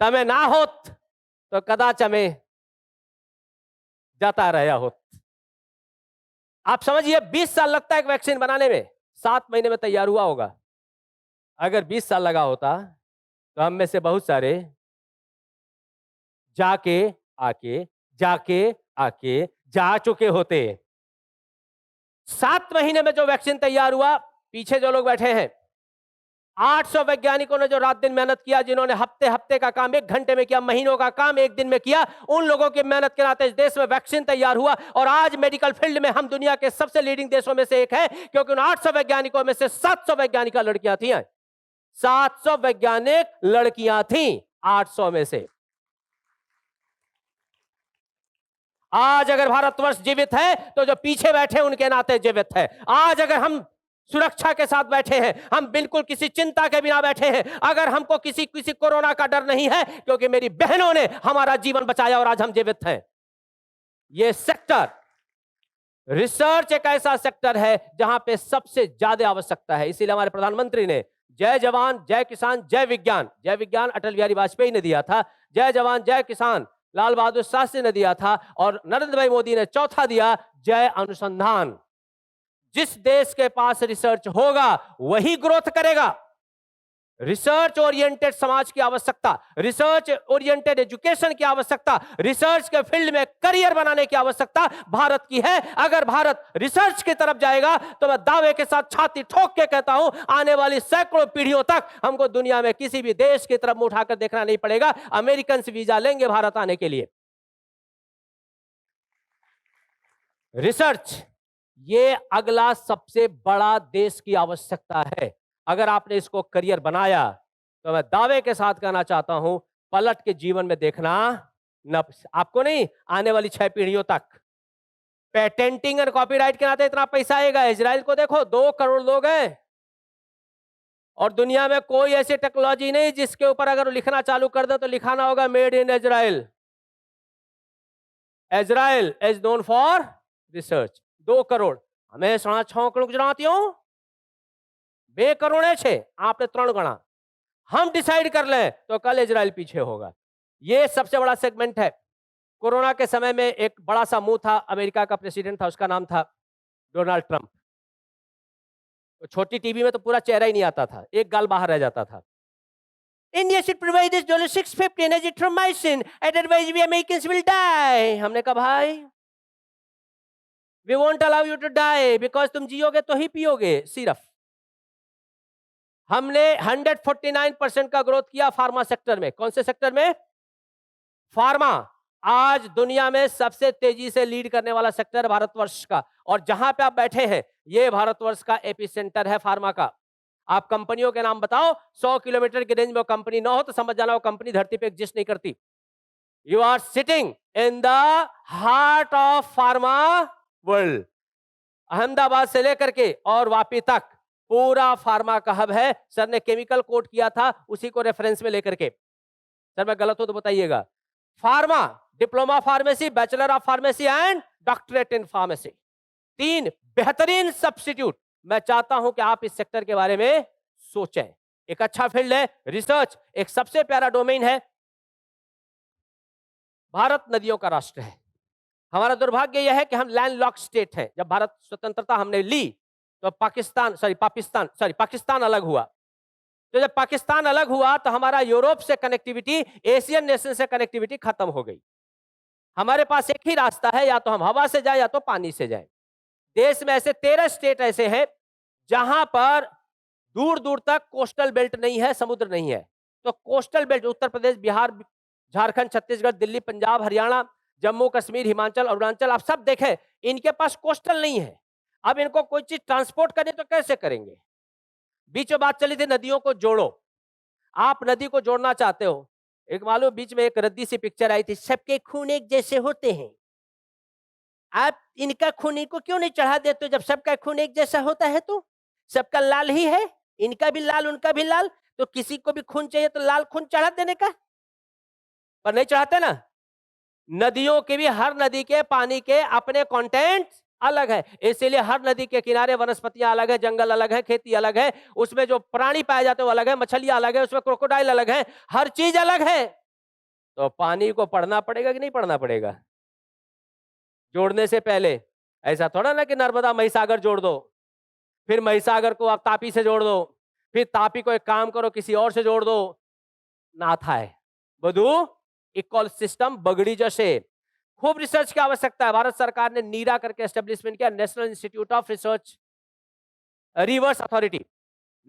तमें ना होत तो कदाच हमें जाता रहा होत। आप समझिए 20 साल लगता है एक वैक्सीन बनाने में, 7 महीने में तैयार हुआ होगा। अगर 20 साल लगा होता तो हम में से बहुत सारे जाके आके जा चुके होते। 7 महीने में जो वैक्सीन तैयार हुआ, पीछे जो लोग बैठे हैं, 800 वैज्ञानिकों ने जो रात दिन मेहनत किया, जिन्होंने हफ्ते हफ्ते का काम 1 घंटे में किया, महीनों का काम 1 दिन में किया, उन लोगों की मेहनत के नाते इस देश में वैक्सीन तैयार हुआ। और आज मेडिकल फील्ड में हम दुनिया के सबसे लीडिंग देशों में से एक है, क्योंकि उन 800 वैज्ञानिकों में से 700 वैज्ञानिका लड़कियां थी। 700 वैज्ञानिक लड़कियां थी 800 में से। आज अगर भारतवर्ष जीवित है तो जो पीछे बैठे उनके नाते जीवित है। आज अगर हम सुरक्षा के साथ बैठे हैं, हम बिल्कुल किसी चिंता के बिना बैठे हैं, अगर हमको किसी कोरोना का डर नहीं है, क्योंकि मेरी बहनों ने हमारा जीवन बचाया और आज हम जीवित हैं। यह सेक्टर, रिसर्च एक ऐसा सेक्टर है जहां पे सबसे ज्यादा आवश्यकता है। इसीलिए हमारे प्रधानमंत्री ने जय जवान जय किसान जय विज्ञान, जय विज्ञान अटल बिहारी वाजपेयी ने दिया था, जय जवान जय किसान लाल बहादुर शास्त्री ने दिया था, और नरेंद्र भाई मोदी ने चौथा दिया जय अनुसंधान। जिस देश के पास रिसर्च होगा वही ग्रोथ करेगा। रिसर्च ओरिएंटेड समाज की आवश्यकता, रिसर्च ओरिएंटेड एजुकेशन की आवश्यकता, रिसर्च के फील्ड में करियर बनाने की आवश्यकता भारत की है। अगर भारत रिसर्च की तरफ जाएगा तो मैं दावे के साथ छाती ठोक के कहता हूं, आने वाली सैकड़ों पीढ़ियों तक हमको दुनिया में किसी भी देश की तरफ मुंह उठाकर देखना नहीं पड़ेगा। अमेरिकन वीजा लेंगे भारत आने के लिए। रिसर्च ये अगला सबसे बड़ा देश की आवश्यकता है। अगर आपने इसको करियर बनाया तो मैं दावे के साथ कहना चाहता हूं, पलट के जीवन में देखना न, आपको नहीं, आने वाली 6 पीढ़ियों तक। पेटेंटिंग और कॉपीराइट के नाते इतना पैसा आएगा। इजराइल को देखो, 2 करोड़ लोग हैं, और दुनिया में कोई ऐसी टेक्नोलॉजी नहीं जिसके ऊपर अगर लिखना चालू कर दे तो लिखाना होगा made in Israel. Israel is known for research. 2 crore, हमें 6.5 करोड़ गुजरातियों, 2 करोड़ है, आपने 3 गणा। हम डिसाइड कर लें तो कल इजराइल पीछे होगा। यह सबसे बड़ा सेगमेंट है। कोरोना के समय में एक बड़ा सा मुंह था, अमेरिका का प्रेसिडेंट था, उसका नाम था डोनाल्ड ट्रंप। तो छोटी टीवी में तो पूरा चेहरा ही नहीं आता था, एक गाल बाहर रह जाता था। India should provide us $650 in azithromycin, otherwise we Americans will die। हमने कहा भाई, we won't allow you to die because तुम जियोगे तो ही पियोगे सिर्फ। हमने 149% का ग्रोथ किया फार्मा सेक्टर में। कौन से सेक्टर में? फार्मा आज दुनिया में सबसे तेजी से लीड करने वाला सेक्टर है भारतवर्ष का, और जहां पे आप बैठे हैं ये भारतवर्ष का एपिसेंटर है फार्मा का। आप कंपनियों के नाम बताओ, 100 किलोमीटर की रेंज में वो कंपनी ना हो तो समझ जाना वो कंपनी धरती पे एग्जिस्ट नहीं करती। You are sitting in the heart of pharma world. Ahmedabad से लेकर के और वापी तक पूरा फार्मा का हब है। सर ने केमिकल कोट किया था, उसी को रेफरेंस में लेकर के। सर मैं गलत हो तो बताइएगा। Pharma, diploma pharmacy, bachelor of pharmacy and doctorate in pharmacy, 3 बेहतरीन सब्स्टिट्यूट। मैं चाहता हूं कि आप इस सेक्टर के बारे में सोचें। एक अच्छा फील्ड है रिसर्च, एक सबसे प्यारा डोमेन है। भारत नदियों का राष्ट्र है। हमारा दुर्भाग्य यह है कि हम लैंडलॉक स्टेट है। जब भारत स्वतंत्रता हमने ली तो पाकिस्तान अलग हुआ। तो जब पाकिस्तान अलग हुआ तो हमारा यूरोप से कनेक्टिविटी, एशियन नेशन से कनेक्टिविटी खत्म हो गई। हमारे पास एक ही रास्ता है, या तो हम हवा से जाए या तो पानी से जाए। देश में ऐसे 13 स्टेट ऐसे हैं जहां पर दूर दूर तक कोस्टल बेल्ट नहीं है, समुद्र नहीं है। तो कोस्टल बेल्ट उत्तर प्रदेश, बिहार, झारखंड, छत्तीसगढ़, दिल्ली, पंजाब, हरियाणा, जम्मू कश्मीर, हिमाचल, अरुणाचल, आप सब देखें, इनके पास कोस्टल नहीं है। अब इनको कोई चीज ट्रांसपोर्ट करे तो कैसे करेंगे? बीच में बात चली थी नदियों को जोड़ो। आप नदी को जोड़ना चाहते हो, एक मालूम बीच में एक रद्दी सी पिक्चर आई थी, सबके खून एक जैसे होते हैं, आप इनका खून इनको क्यों नहीं चढ़ा देते हो? जब सबका खून एक जैसा होता है तो सबका लाल ही है, इनका भी लाल उनका भी लाल, तो किसी को भी खून चाहिए तो लाल खून चढ़ा देने का। पर नहीं चढ़ाते ना। नदियों के भी, हर नदी के पानी के अपने कंटेंट अलग है, इसीलिए हर नदी के किनारे वनस्पतियां अलग है, जंगल अलग है, खेती अलग है, उसमें जो प्राणी पाए जाते हैं वो अलग है, मछलियां अलग है, उसमें क्रोकोडाइल अलग है, हर चीज अलग है। तो पानी को पढ़ना पड़ेगा कि नहीं पढ़ना पड़ेगा जोड़ने से पहले? ऐसा थोड़ा ना कि नर्मदा महिसागर जोड़ दो, फिर महिसागर को आप तापी से जोड़ दो, फिर तापी को एक काम करो किसी और से जोड़ दो। ना थाय બધું इक्वल सिस्टम बगड़ी जैसे। खूब रिसर्च की आवश्यकता है। भारत सरकार ने नीरा करके एस्टेब्लिशमेंट किया, national institute of research reverse authority,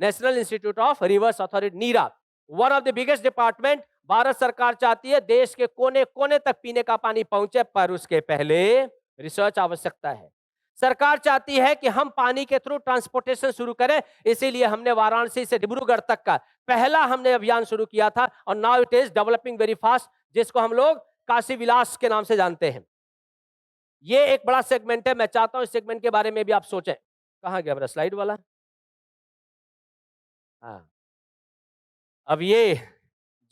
national institute of reverse authority, नीरा, one of the biggest department. Bharat सरकार चाहती है देश के कोने कोने तक पीने का पानी पहुंचे, पर उसके पहले रिसर्च आवश्यकता है। सरकार चाहती है कि हम पानी के थ्रू ट्रांसपोर्टेशन शुरू करें, इसीलिए हमने वाराणसी से डिब्रूगढ़ तक का पहला हमने अभियान शुरू किया था, और now it is developing very fast, जिसको हम लोग काशी विलास के नाम से जानते हैं। ये एक बड़ा सेगमेंट है, मैं चाहता हूं इस सेगमेंट के बारे में भी आप सोचें। कहां गया मेरा स्लाइड वाला? हाँ, अब ये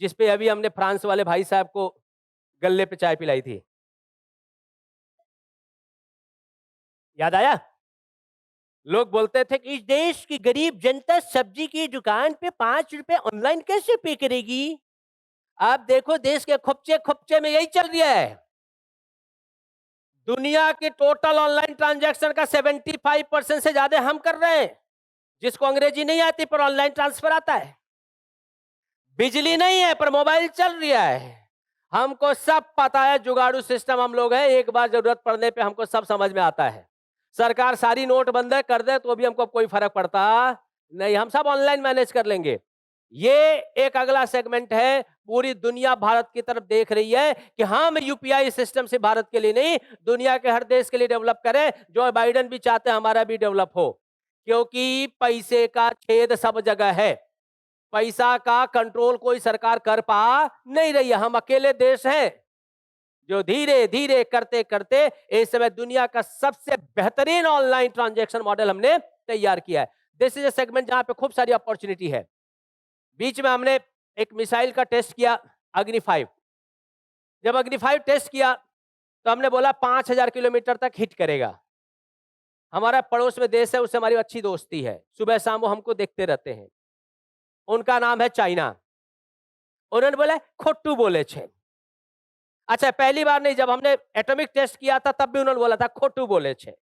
जिस पे अभी हमने फ्रांस वाले भाई साहब को गल्ले पे चाय पिलाई थी, याद आया? लोग बोलते थे कि इस देश की गरीब जनता सब्जी की दुकान पे 5 रुपए ऑनलाइन कैसे पे करेगी? आप देखो देश के खोपचे खोपचे में यही चल रहा है। दुनिया की टोटल ऑनलाइन ट्रांजैक्शन का 75% से ज्यादा हम कर रहे हैं। जिसको अंग्रेजी नहीं आती पर ऑनलाइन ट्रांसफर आता है। बिजली नहीं है पर मोबाइल चल रहा है। हमको सब पता है, जुगाड़ू सिस्टम हम लोग हैं, एक बार जरूरत पड़ने पे हमको सब समझ में आता है। सरकार सारी नोट बंद कर दे तो भी हमको कोई फर्क पड़ता नहीं, हम सब ऑनलाइन मैनेज कर लेंगे। ये एक अगला सेगमेंट है। पूरी दुनिया भारत की तरफ देख रही है कि हम यूपीआई सिस्टम से भारत के लिए नहीं, दुनिया के हर देश के लिए डेवलप करें। जो बाइडेन भी चाहते हैं हमारा भी डेवलप हो, क्योंकि पैसे का छेद सब जगह है। पैसा का कंट्रोल कोई सरकार कर पा नहीं रही है। हम अकेले देश हैं जो धीरे धीरे करते करते इस समय दुनिया का सबसे बेहतरीन ऑनलाइन ट्रांजैक्शन मॉडल हमने तैयार किया है। दिस इज ए सेगमेंट जहां पे खूब सारी अपॉर्चुनिटी है। बीच में हमने एक मिसाइल का टेस्ट किया, अग्नि 5। जब अग्नि 5 टेस्ट किया तो हमने बोला 5000 किलोमीटर तक हिट करेगा। हमारा पड़ोस में देश है, उससे हमारी अच्छी दोस्ती है, सुबह शाम वो हमको देखते रहते हैं। उनका नाम है चाइना। उन्होंने बोला खोटू बोले छे। अच्छा, पहली बार नहीं, जब हमने एटॉमिक टेस्ट किया था तब भी उन्होंने बोला था खोटू बोले छे।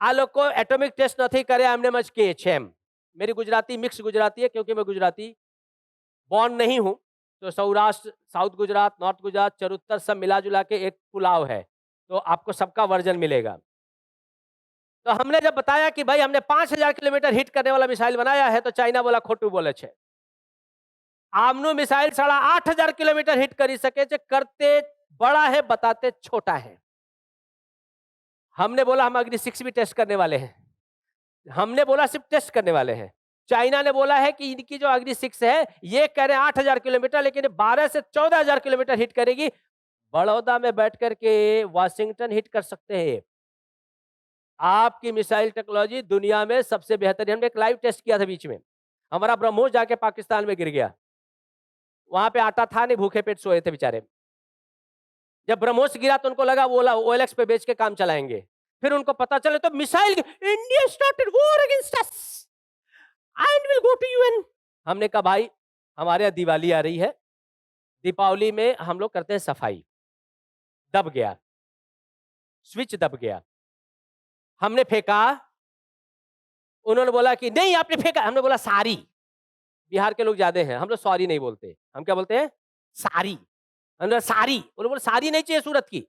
आ लोग को एटॉमिक टेस्ट नहीं करे हमने मज के छेम। मेरी गुजराती मिक्स गुजराती है, क्योंकि मैं गुजराती बॉर्न नहीं हूं। तो सौराष्ट्र, साउथ गुजरात, नॉर्थ गुजरात, चरुत्तर सब मिला जुला के एक पुलाव है, तो आपको सबका वर्जन मिलेगा। तो हमने जब बताया कि भाई हमने 5000 किलोमीटर हिट करने वाला मिसाइल बनाया है, तो चाइना बोला खोटू बोले छे। आमनू मिसाइल 8500 किलोमीटर हिट कर सके, करते बड़ा है बताते छोटा है। हमने बोला हम अग्नि 6 भी टेस्ट करने वाले हैं। हमने बोला सिर्फ टेस्ट करने वाले हैं। चाइना ने बोला है कि इनकी जो अग्नि 6 है ये कह रहे हैं 8,000 किलोमीटर, लेकिन 12 से 14,000 किलोमीटर हिट करेगी। बड़ौदा में बैठ करके वाशिंगटन हिट कर सकते हैं। आपकी मिसाइल टेक्नोलॉजी दुनिया में सबसे बेहतर है। हमने एक लाइव टेस्ट किया था बीच में, हमारा ब्रह्मोस जाके पाकिस्तान में गिर गया। वहां पे आटा था नहीं, भूखे पेट सोए थे बेचारे। जब ब्रह्मोस गिरा तो उनको लगा वो OLX पे बेच के काम चलाएंगे। फिर उनको पता चले तो missile, India started war against us and will go to UN। हमने कहा भाई हमारे यहाँ दिवाली आ रही है, दीपावली में हम लोग करते हैं सफाई। दब गया, स्विच दब गया, हमने फेंका, उन्होंने बोला कि नहीं आपने फेंका, हमने बोला सारी। बिहार के लोग ज्यादा हैं, हम लोग सॉरी नहीं बोलते, हम क्या बोलते हैं? सारी। हमने सारी, उन्होंने बोला सारी नहीं चाहिए सूरत की,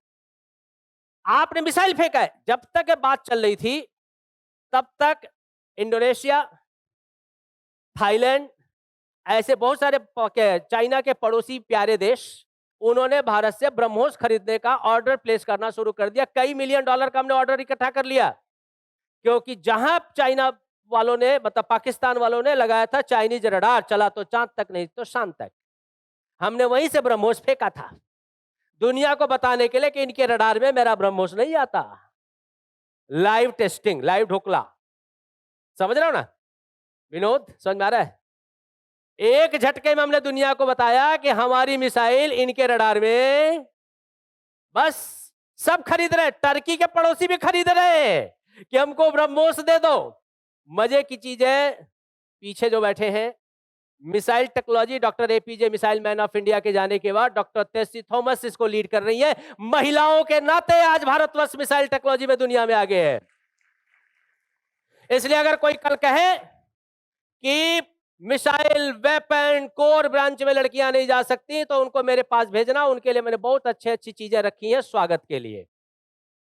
आपने मिसाइल फेंका है। जब तक ये बात चल रही थी तब तक इंडोनेशिया, थाईलैंड, ऐसे बहुत सारे चाइना के पड़ोसी प्यारे देश, उन्होंने भारत से ब्रह्मोस खरीदने का ऑर्डर प्लेस करना शुरू कर दिया। कई मिलियन डॉलर का हमने ऑर्डर इकट्ठा कर लिया, क्योंकि जहां चाइना वालों ने, मतलब पाकिस्तान वालों ने लगाया था चाइनीज रडार, चला तो चांद तक नहीं तो शाम तक, हमने वहीं से ब्रह्मोस फेंका था दुनिया को बताने के लिए कि इनके रडार में मेरा ब्रह्मोस नहीं आता। लाइव टेस्टिंग, लाइव ढोकला, समझ रहे हो ना विनोद? समझ में आ रहा है? एक झटके में हमने दुनिया को बताया कि हमारी मिसाइल इनके रडार में, बस सब खरीद रहे, टर्की के पड़ोसी भी खरीद रहे कि हमको ब्रह्मोस दे दो। मजे की चीज है, पीछे जो बैठे हैं missile technology, doctor APJ missile man of India के जाने के बाद डॉक्टर टेसी थॉमस इसको लीड कर रही है। महिलाओं के नाते आज भारतवर्ष मिसाइल टेक्नोलॉजी में दुनिया में आगे है। इसलिए अगर कोई कल कहे कि मिसाइल वेपन कोर ब्रांच में लड़कियां नहीं जा सकती तो उनको मेरे पास भेजना, उनके लिए मैंने बहुत अच्छी चीजें रखी हैं स्वागत के लिए।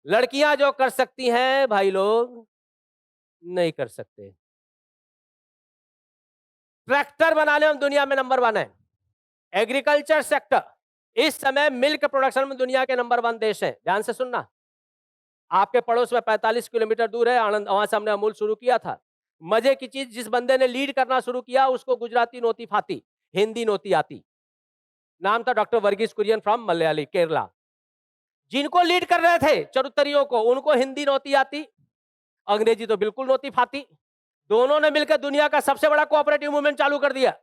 लड़कियां जो कर सकती हैं भाई लोग नहीं कर सकते। ट्रैक्टर बनाने में दुनिया में नंबर 1 है। एग्रीकल्चर सेक्टर इस समय मिल्क प्रोडक्शन में दुनिया के नंबर 1 देश है। ध्यान से सुनना, आपके पड़ोस में 45 किलोमीटर दूर है आनंद, वहां से हमने अमूल शुरू किया था। मजे की चीज, जिस बंदे ने लीड करना शुरू किया उसको गुजराती नोती फाती, हिंदी नोती आती। नाम था डॉक्टर वर्गीस कुरियन फ्रॉम मलयाली केरला। जिनको लीड कर रहे थे चरुतरियों को, उनको हिंदी नोती आती, अंग्रेजी तो बिल्कुल नोती फाती। दोनों ने मिलकर दुनिया का सबसे बड़ा कोऑपरेटिव मूवमेंट चालू कर दिया।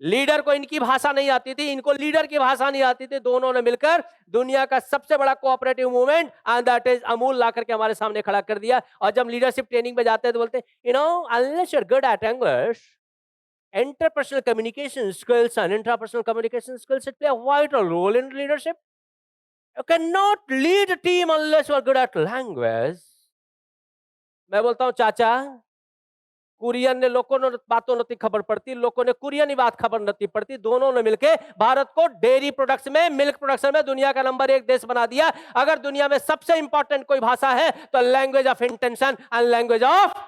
लीडर को इनकी भाषा नहीं आती थी, इनको लीडर की भाषा नहीं आती थी, दोनों ने मिलकर दुनिया का सबसे बड़ा cooperative movement and that is Amul ला करके हमारे सामने खड़ा कर दिया। और जब लीडरशिप ट्रेनिंग में जाते हैं तो बोलते हैं, you know unless you are good at English, interpersonal communication skills and intrapersonal communication skills play a vital role in leadership. You cannot lead a team unless you are good at language. मैं बोलता हूं चाचा, कुरियन ने लोगों ने बातों नती खबर पड़ती, लोगों ने कुरियन बात खबर नती पड़ती, दोनों ने मिलकर भारत को डेयरी प्रोडक्ट्स में, मिल्क प्रोडक्शन में दुनिया का नंबर 1 देश बना दिया। अगर दुनिया में सबसे इंपॉर्टेंट कोई भाषा है तो language of intention and language of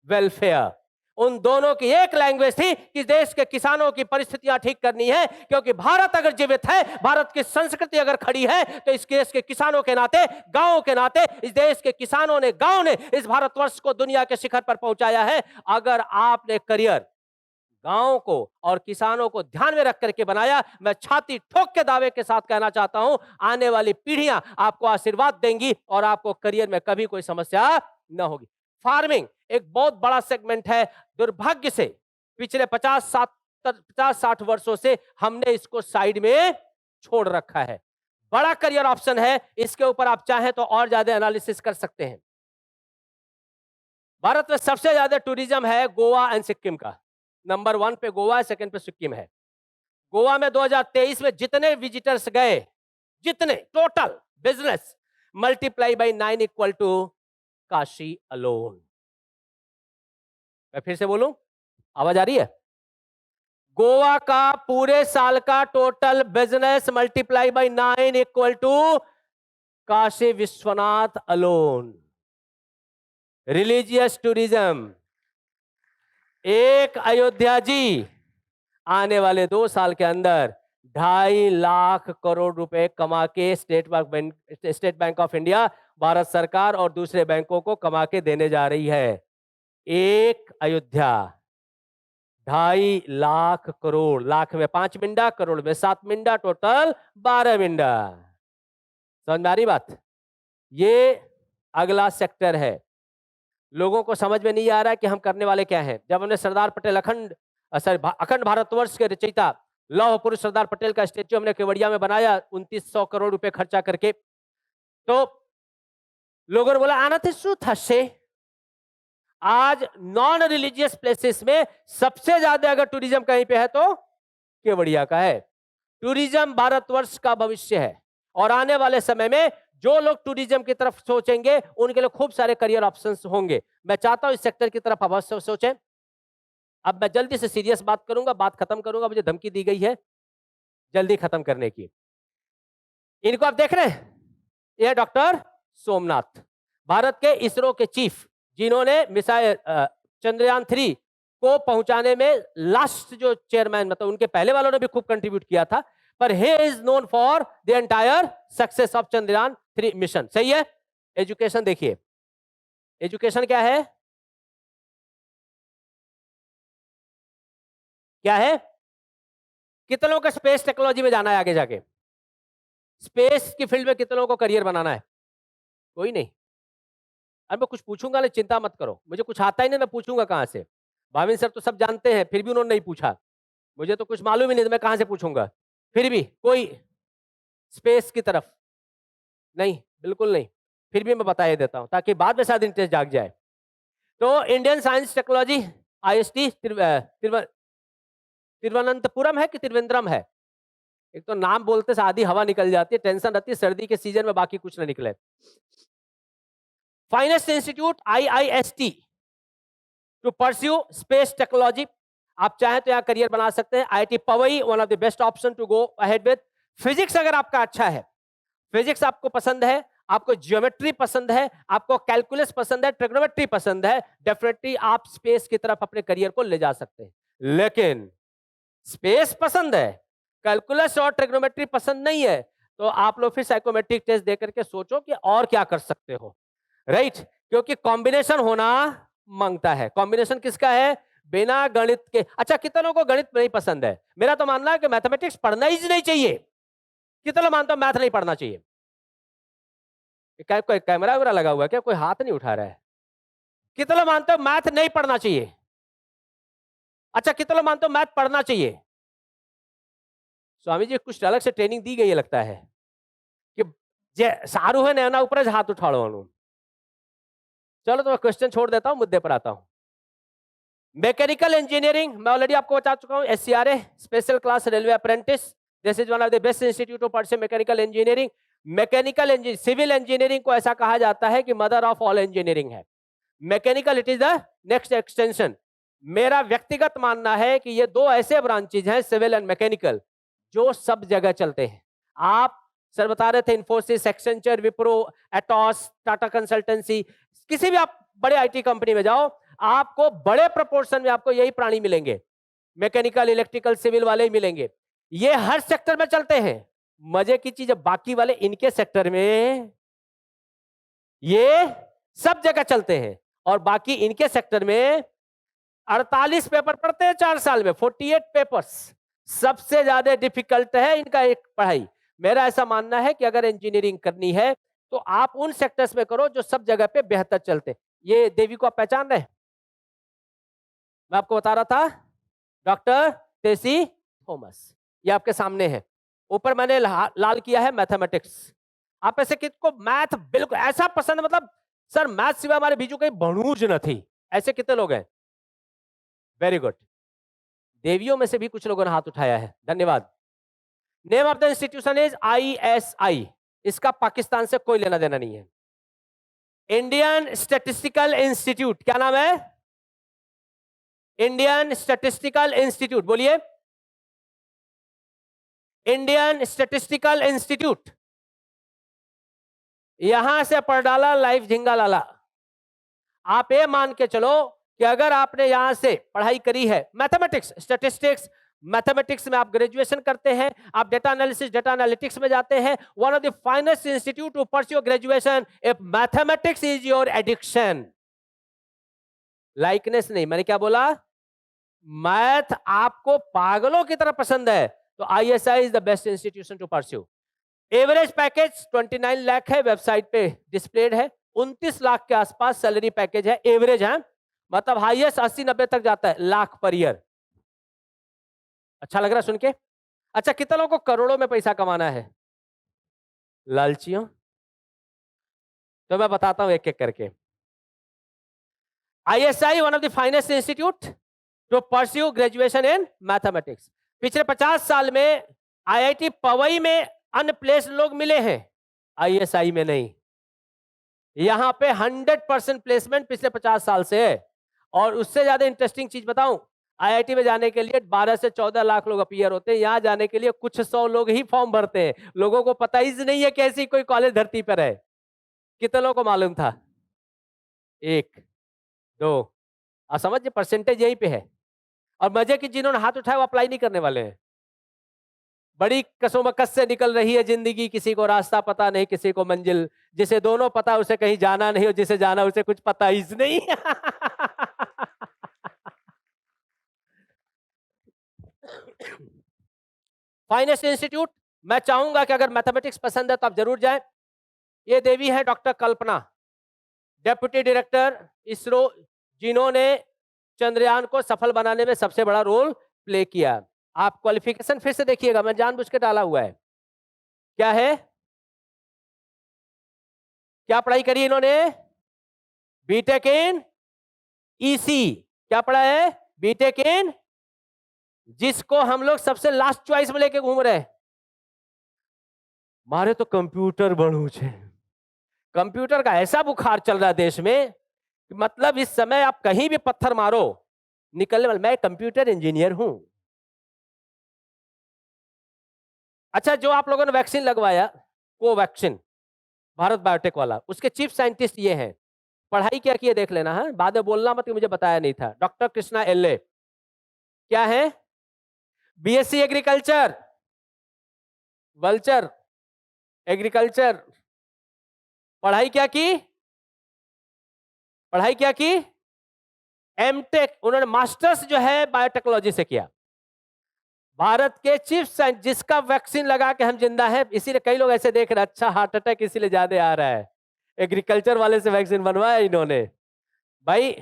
welfare. उन दोनों की एक लैंग्वेज थी कि देश के किसानों की परिस्थितियां ठीक करनी है, क्योंकि भारत अगर जीवित है, भारत की संस्कृति अगर खड़ी है, तो इस देश के किसानों के नाते, गांवों के नाते, इस देश के किसानों ने, गांव ने इस भारतवर्ष को दुनिया के शिखर पर पहुंचाया है। अगर आपने करियर गांव को और किसानों को ध्यान में रख करके बनाया, मैं छाती ठोक के दावे के साथ कहना चाहता हूं, आने वाली पीढ़ियां आपको आशीर्वाद देंगी और आपको करियर में कभी कोई समस्या न होगी। फार्मिंग एक बहुत बड़ा सेगमेंट है। दुर्भाग्य से पिछले 50-60 वर्षों से हमने इसको साइड में छोड़ रखा है। बड़ा करियर ऑप्शन है, इसके ऊपर आप चाहें तो और ज्यादा एनालिसिस कर सकते हैं। भारत में सबसे ज्यादा टूरिज्म है गोवा एंड सिक्किम का। नंबर 1 पे गोवा है, सेकंड पे सिक्किम है। गोवा में 2023 में जितने विजिटर्स गए, जितने total business multiply by 9 equal to Kashi alone. मैं फिर से बोलूं, आवाज आ रही है? गोवा का पूरे साल का total business multiply by 9 equal to Kashi Vishwanath alone. Religious tourism, एक अयोध्या जी आने वाले 2 साल के अंदर 2.5 लाख करोड़ रुपए कमा के state bank of India, Bharat सरकार और दूसरे बैंकों को कमा के देने जा रही है। एक अयोध्या 2.5 लाख करोड़, लाख में 5 मिंडा, करोड़ में 7 मिंडा, टोटल 12 मिंडा। समझ में आ रही बात? ये अगला सेक्टर है। लोगों को समझ में नहीं आ रहा है कि हम करने वाले क्या हैं। जब हमने सरदार पटेल अखंड भारतवर्ष के रचयिता लौह पुरुष सरदार पटेल का स्टेच्यू हमने केवड़िया में बनाया 2900 करोड़ रुपए खर्चा करके, तो लोगों ने बोला आना शू था से। आज नॉन रिलीजियस प्लेसेस में सबसे ज्यादा अगर टूरिज्म कहीं पे है तो केवड़िया का है। टूरिज्म भारतवर्ष का भविष्य है और आने वाले समय में जो लोग टूरिज्म की तरफ सोचेंगे उनके लिए खूब सारे करियर ऑप्शंस होंगे। मैं चाहता हूं इस सेक्टर की तरफ अवश्य सोचें। अब मैं जल्दी से सीरियस बात करूंगा, बात खत्म करूंगा। मुझे धमकी दी गई है जल्दी खत्म करने की। इनको आप देख रहे हैं, यह डॉक्टर सोमनाथ, भारत के इसरो के चीफ, जिन्होंने मिसाइल चंद्रयान 3 को पहुंचाने में लास्ट जो चेयरमैन, मतलब उनके पहले वालों ने भी खूब कंट्रीब्यूट किया था, पर he is known for the entire success of Chandrayaan 3 mission. सही है? एजुकेशन देखिए, एजुकेशन क्या है? क्या है? कितनों को स्पेस टेक्नोलॉजी में जाना है आगे जाके? स्पेस की फील्ड में कितनों को करियर बनाना है? कोई नहीं। अब मैं कुछ पूछूंगा, नहीं चिंता मत करो, मुझे कुछ आता ही नहीं, मैं पूछूंगा कहां से? भाविन सर तो सब जानते हैं, फिर भी उन्होंने नहीं पूछा। मुझे तो कुछ मालूम ही नहीं, तो मैं कहां से पूछूंगा? फिर भी कोई स्पेस की तरफ नहीं, बिल्कुल नहीं। फिर भी मैं बता ही देता हूं ताकि बाद में शायद इंटरेस्ट जाग जाए। तो Indian science technology IST Thiruvananthapuram है कि त्रिवेंद्रम है? एक तो नाम बोलते से आधी हवा निकल जाती है, टेंशन रहती है सर्दी के सीजन में बाकी कुछ ना निकले। Finest institute IIST to pursue space technology. आप चाहें तो यहाँ करियर बना सकते हैं। IIT Powai one of the best option to go ahead with. Physics अगर आपका अच्छा है, फिजिक्स आपको पसंद है, आपको ज्योमेट्री पसंद है, आपको कैलकुलस पसंद है, ट्रिग्नोमेट्री पसंद है, डेफिनेटली आप स्पेस की तरफ अपने करियर को ले जा सकते हैं। लेकिन स्पेस पसंद है, कैलकुलस और ट्रिग्नोमेट्री पसंद नहीं है, तो आप लोग फिर साइकोमेट्रिक टेस्ट दे करके सोचो कि और क्या कर सकते हो। राइट? क्योंकि कॉम्बिनेशन होना मांगता है। कॉम्बिनेशन किसका है? बिना गणित के। अच्छा, कितनों को गणित नहीं पसंद है? मेरा तो मानना है कि मैथमेटिक्स पढ़ना ही नहीं चाहिए। कितना मानता हूं मैथ नहीं पढ़ना चाहिए? कोई कैमरा वगैरह लगा हुआ है क्या? कोई हाथ नहीं उठा रहा है। कितना मानते हो मैथ नहीं पढ़ना चाहिए? अच्छा, कितना मानते हो मैथ पढ़ना चाहिए? स्वामी जी कुछ अलग से ट्रेनिंग दी गई है लगता है कि जे सारू है नैना ऊपर हाथ उठाड़ो। चलो तो मैं क्वेश्चन छोड़ देता हूं, मुद्दे पर आता हूं। मैकेनिकल इंजीनियरिंग मैं ऑलरेडी आपको बता चुका हूं। SCRA special class railway apprentice, this is one of the best institute of pursue mechanical engineering. Mechanical civil engineering को ऐसा कहा जाता है कि मदर ऑफ ऑल इंजीनियरिंग है। Mechanical it is the next extension. मेरा व्यक्तिगत मानना है कि ये दो ऐसे ब्रांचेज हैं, सिविल एंड मैकेनिकल, जो सब जगह चलते हैं। आप सर बता रहे थे इन्फोसिस, एक्सेंचर, विप्रो, एटॉस, टाटा कंसल्टेंसी, किसी भी आप बड़े IT कंपनी में जाओ, आपको बड़े प्रोपोर्शन में आपको यही प्राणी मिलेंगे। मैकेनिकल, इलेक्ट्रिकल, सिविल वाले ही मिलेंगे। ये हर सेक्टर में चलते हैं। मजे की चीज, बाकी वाले इनके सेक्टर में ये सब जगह चलते हैं और बाकी इनके सेक्टर में 48 पेपर पढ़ते हैं 4 साल में, 48 पेपर्स। सबसे ज्यादा डिफिकल्ट है इनका एक पढ़ाई। मेरा ऐसा मानना है कि अगर इंजीनियरिंग करनी है तो आप उन सेक्टर्स में करो जो सब जगह पे बेहतर चलते। ये देवी को आप पहचान रहे हैं? मैं आपको बता रहा था, डॉक्टर टेसी थॉमस, ये आपके सामने है। ऊपर मैंने लाल किया है मैथमेटिक्स। आप ऐसे किसको मैथ बिल्कुल ऐसा पसंद, मतलब सर मैथ सिवा हमारे बीजू कहीं भणूज न थी, ऐसे कितने लोग हैं? Very good. देवियों में से भी कुछ लोगों ने हाथ उठाया है, धन्यवाद। Name of the institution is ISI। इसका पाकिस्तान से कोई लेना देना नहीं है। इंडियन स्टैटिस्टिकल इंस्टीट्यूट, क्या नाम है? इंडियन स्टैटिस्टिकल इंस्टीट्यूट, बोलिए। Indian statistical institute. यहां से पढ़ डाला लाइफ झिंगा लाला। आप ये मान के चलो कि अगर आपने यहां से पढ़ाई करी है मैथमेटिक्स, स्टैटिस्टिक्स, मैथमेटिक्स में आप ग्रेजुएशन करते हैं, आप डेटा एनालिसिस, डेटा एनालिटिक्स में जाते हैं, one of the finest institute to pursue graduation, if mathematics is your addiction, likeness नहीं, मैंने क्या बोला? मैथ आपको पागलों की तरह पसंद है तो ISI is the best institution to pursue. Average package 29 lakh है, वेबसाइट पे डिस्प्लेड है। 29 लाख के आसपास सैलरी पैकेज है, एवरेज है, मतलब हाईएस्ट 80-90 तक जाता है लाख पर ईयर। अच्छा लग रहा सुन के? अच्छा, कितने लोगों को करोड़ों में पैसा कमाना है? लालचियों। तो मैं बताता हूं एक एक करके। ISI one of the finest institute to pursue graduation in mathematics. पिछले 50 साल में आईआईटी पवई में अनप्लेस्ड लोग मिले हैं, आईएसआई में नहीं। यहां पे 100% प्लेसमेंट पिछले 50 साल से है। और उससे ज्यादा इंटरेस्टिंग चीज बताऊं, आईआईटी में जाने के लिए 12 से 14 लाख लोग अपीयर होते हैं, यहां जाने के लिए कुछ 100 लोग ही फॉर्म भरते हैं। लोगों को पता ही नहीं है कि ऐसी कोई कॉलेज धरती पर है। कितने लोगों को मालूम था? 1 2। और समझिए परसेंटेज यहीं पे है। और मजे की जिन्होंने हाथ उठाया वो अप्लाई नहीं करने वाले हैं। बड़ी कसोमकस से निकल रही है जिंदगी, किसी को रास्ता पता नहीं, किसी को मंजिल। जिसे दोनों पता उसे कहीं जाना नहीं, और जिसे जाना उसे कुछ पता ही नहीं। फाइनेस्ट इंस्टीट्यूट, मैं चाहूंगा कि अगर मैथमेटिक्स पसंद है तो आप जरूर जाएं। ये देवी है डॉक्टर कल्पना, डेप्यूटी डायरेक्टर इसरो, जिन्होंने चंद्रयान को सफल बनाने में सबसे बड़ा रोल प्ले किया। आप क्वालिफिकेशन फिर से देखिएगा, मैं जानबूझ के डाला हुआ है। क्या है? क्या पढ़ाई करी इन्होंने? बीटेक इन ईसी। क्या पढ़ा है? बीटेक इन, जिसको हम लोग सबसे लास्ट चॉइस में लेके घूम रहे हैं। मारे तो कंप्यूटर बढ़ू छे। कंप्यूटर का ऐसा बुखार चल रहा है देश में, मतलब इस समय आप कहीं भी पत्थर मारो निकलने वाला। मैं कंप्यूटर इंजीनियर हूं। अच्छा, जो आप लोगों ने वैक्सीन लगवाया, कोवैक्सीन, भारत बायोटेक वाला, उसके चीफ साइंटिस्ट ये हैं। पढ़ाई क्या की है देख लेना है, बाद में बोलना मत कि मुझे बताया नहीं था। डॉक्टर कृष्णा एल्ले क्या है? BSc agriculture, vulture agriculture. पढ़ाई क्या की? पढ़ाई क्या की? एमटेक। उन्होंने मास्टर्स जो है बायोटेक्नोलॉजी से किया। भारत के चीफ साइंटिस्ट, जिसका वैक्सीन लगा के हम जिंदा हैं। इसीलिए कई लोग ऐसे देख रहे हैं, अच्छा हार्ट अटैक इसीलिए ज्यादा आ रहा है, एग्रीकल्चर वाले से वैक्सीन बनवाया इन्होंने। भाई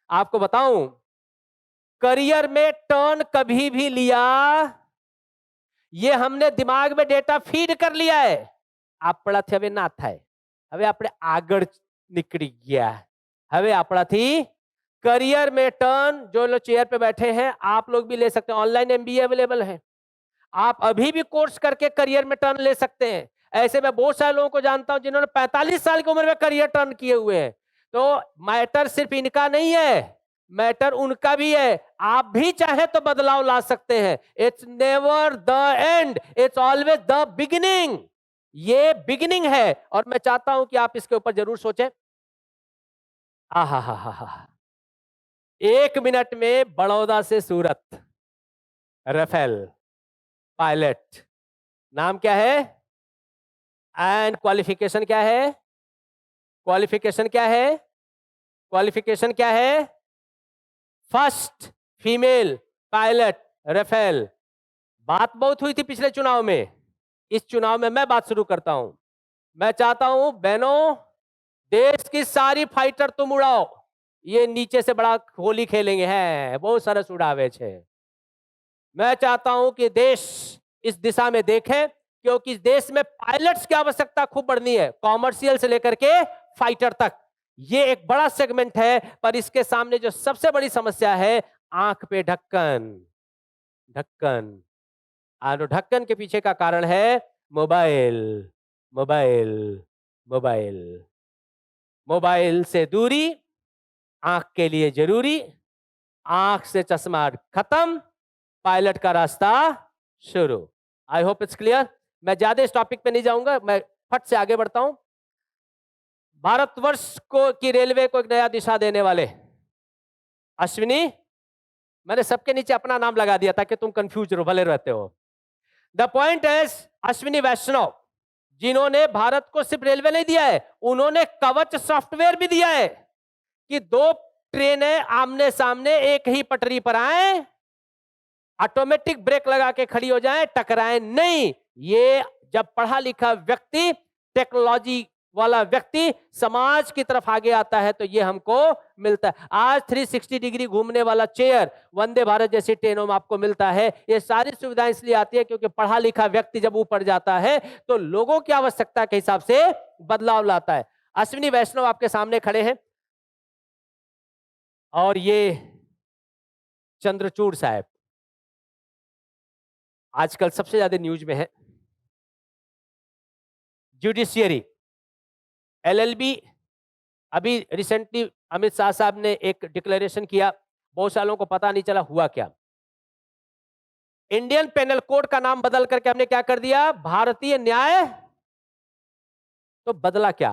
आपको बताऊं, करियर में टर्न कभी भी लिया, ये हमने दिमाग में डेटा फीड कर लिया है। આપણાથી હવે ના થાય, હવે આપણે આગળ નીકળી ગયા, હવે આપણાથી करियर में टर्न। जो लोग चेयर पे बैठे हैं आप लोग भी ले सकते हैं, ऑनलाइन एमबीए अवेलेबल है। आप अभी भी कोर्स करके करियर में टर्न ले सकते हैं। ऐसे मैं बहुत सारे लोगों को जानता हूं जिन्होंने 45 साल की उम्र में करियर टर्न किए हुए हैं। तो मैटर सिर्फ इनका नहीं है, मैटर उनका भी है। आप भी चाहे तो बदलाव ला सकते हैं। It's never the end, it's always the beginning. ये बिगिनिंग है और मैं चाहता हूं कि आप इसके ऊपर जरूर सोचें। आहा हा हा हा। 1 मिनट में बड़ौदा से सूरत, राफेल पायलट। नाम क्या है? एंड क्वालिफिकेशन क्या है? क्वालिफिकेशन क्या है? क्वालिफिकेशन क्या है? First female pilot Rafale. बात बहुत हुई थी पिछले चुनाव में, इस चुनाव में मैं बात शुरू करता हूं। मैं चाहता हूं बहनों, देश की सारी फाइटर तुम उड़ाओ, ये नीचे से बड़ा होली खेलेंगे हैं, बहुत सरस उड़ावे छे। मैं चाहता हूं कि देश इस दिशा में देखे, क्योंकि इस देश में पायलट्स की आवश्यकता खूब बढ़नी है, कॉमर्शियल से लेकर के फाइटर तक। ये एक बड़ा सेगमेंट है, पर इसके सामने जो सबसे बड़ी समस्या है, आंख पे ढक्कन। ढक्कन, और ढक्कन के पीछे का कारण है मोबाइल। मोबाइल मोबाइल मोबाइल से दूरी आंख के लिए जरूरी। आंख से चश्मा खत्म, पायलट का रास्ता शुरू। I hope it's clear. मैं ज्यादा इस टॉपिक पे नहीं जाऊंगा, मैं फट से आगे बढ़ता हूं। भारतवर्ष को की रेलवे को एक नया दिशा देने वाले अश्विनी, मैंने सबके नीचे अपना नाम लगा दिया ताकि तुम कंफ्यूज रहो, भले रहते हो। द पॉइंट इज अश्विनी वैष्णव, जिन्होंने भारत को सिर्फ रेलवे नहीं दिया है, उन्होंने कवच सॉफ्टवेयर भी दिया है कि 2 ट्रेनें आमने सामने एक ही पटरी पर आए, ऑटोमेटिक ब्रेक लगा के खड़ी हो जाए, टकराए नहीं। ये जब पढ़ा लिखा व्यक्ति, टेक्नोलॉजी वाला व्यक्ति समाज की तरफ आगे आता है तो ये हमको मिलता है। आज 360 डिग्री घूमने वाला चेयर वंदे भारत जैसी ट्रेनों में आपको मिलता है। ये सारी सुविधाएं इसलिए आती है क्योंकि पढ़ा लिखा व्यक्ति जब ऊपर जाता है तो लोगों की आवश्यकता के हिसाब से बदलाव लाता है। अश्विनी वैष्णव आपके सामने खड़े हैं और ये चंद्रचूड़ साहब आजकल सबसे ज्यादा न्यूज में है। जुडिशियरी, एलएलबी, अभी रिसेंटली अमित शाह साहब ने एक डिक्लेरेशन किया, बहुत सालों को पता नहीं चला हुआ क्या। इंडियन पेनल कोड का नाम बदल करके हमने क्या कर दिया, भारतीय न्याय। तो बदला क्या,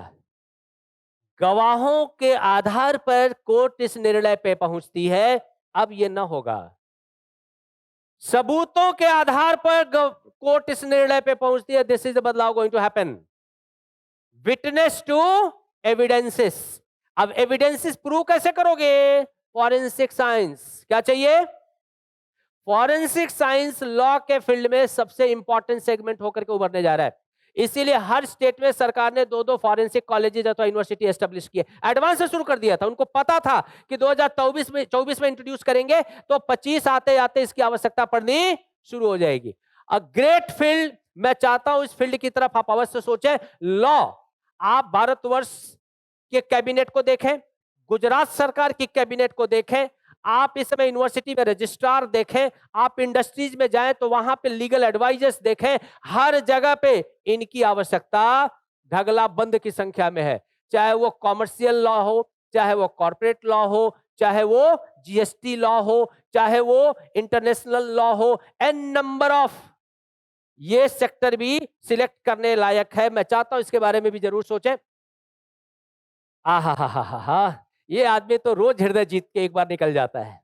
गवाहों के आधार पर कोर्ट इस निर्णय पे पहुंचती है, अब यह ना होगा। सबूतों के आधार पर कोर्ट इस निर्णय पे पहुंचती है, दिस इज द बदलाव going to happen. Witness to evidences. अब एविडेंसेस प्रूव कैसे करोगे, फॉरेंसिक साइंस। क्या चाहिए, फॉरेंसिक साइंस लॉ के फील्ड में सबसे इंपॉर्टेंट सेगमेंट होकर के उभरने जा रहा है। इसीलिए हर स्टेट में सरकार ने 2-2 फॉरेंसिक कॉलेजेस अथवा यूनिवर्सिटी एस्टेब्लिश किए। एडवांस से शुरू कर दिया था, उनको पता था कि 2024 में इंट्रोड्यूस करेंगे तो 25 आते आते इसकी आवश्यकता पड़नी शुरू हो जाएगी। अ ग्रेट फील्ड, मैं चाहता हूं इस फील्ड की तरफ आप अवश्य सोचें। लॉ, आप भारतवर्ष के कैबिनेट को देखें, गुजरात सरकार की कैबिनेट को देखें, आप इस समय यूनिवर्सिटी में रजिस्ट्रार देखें, आप इंडस्ट्रीज में जाएं तो वहां पे लीगल एडवाइजर्स देखें, हर जगह पे इनकी आवश्यकता ढगला बंद की संख्या में है। चाहे वो कॉमर्शियल लॉ हो, चाहे वो कॉर्पोरेट लॉ हो, चाहे वो जीएसटी लॉ हो, चाहे वो इंटरनेशनल लॉ हो, एन नंबर ऑफ ये सेक्टर भी सिलेक्ट करने लायक है। मैं चाहता हूं इसके बारे में भी जरूर सोचें। आहा, ये आदमी तो रोज हृदय जीत के एक बार निकल जाता है।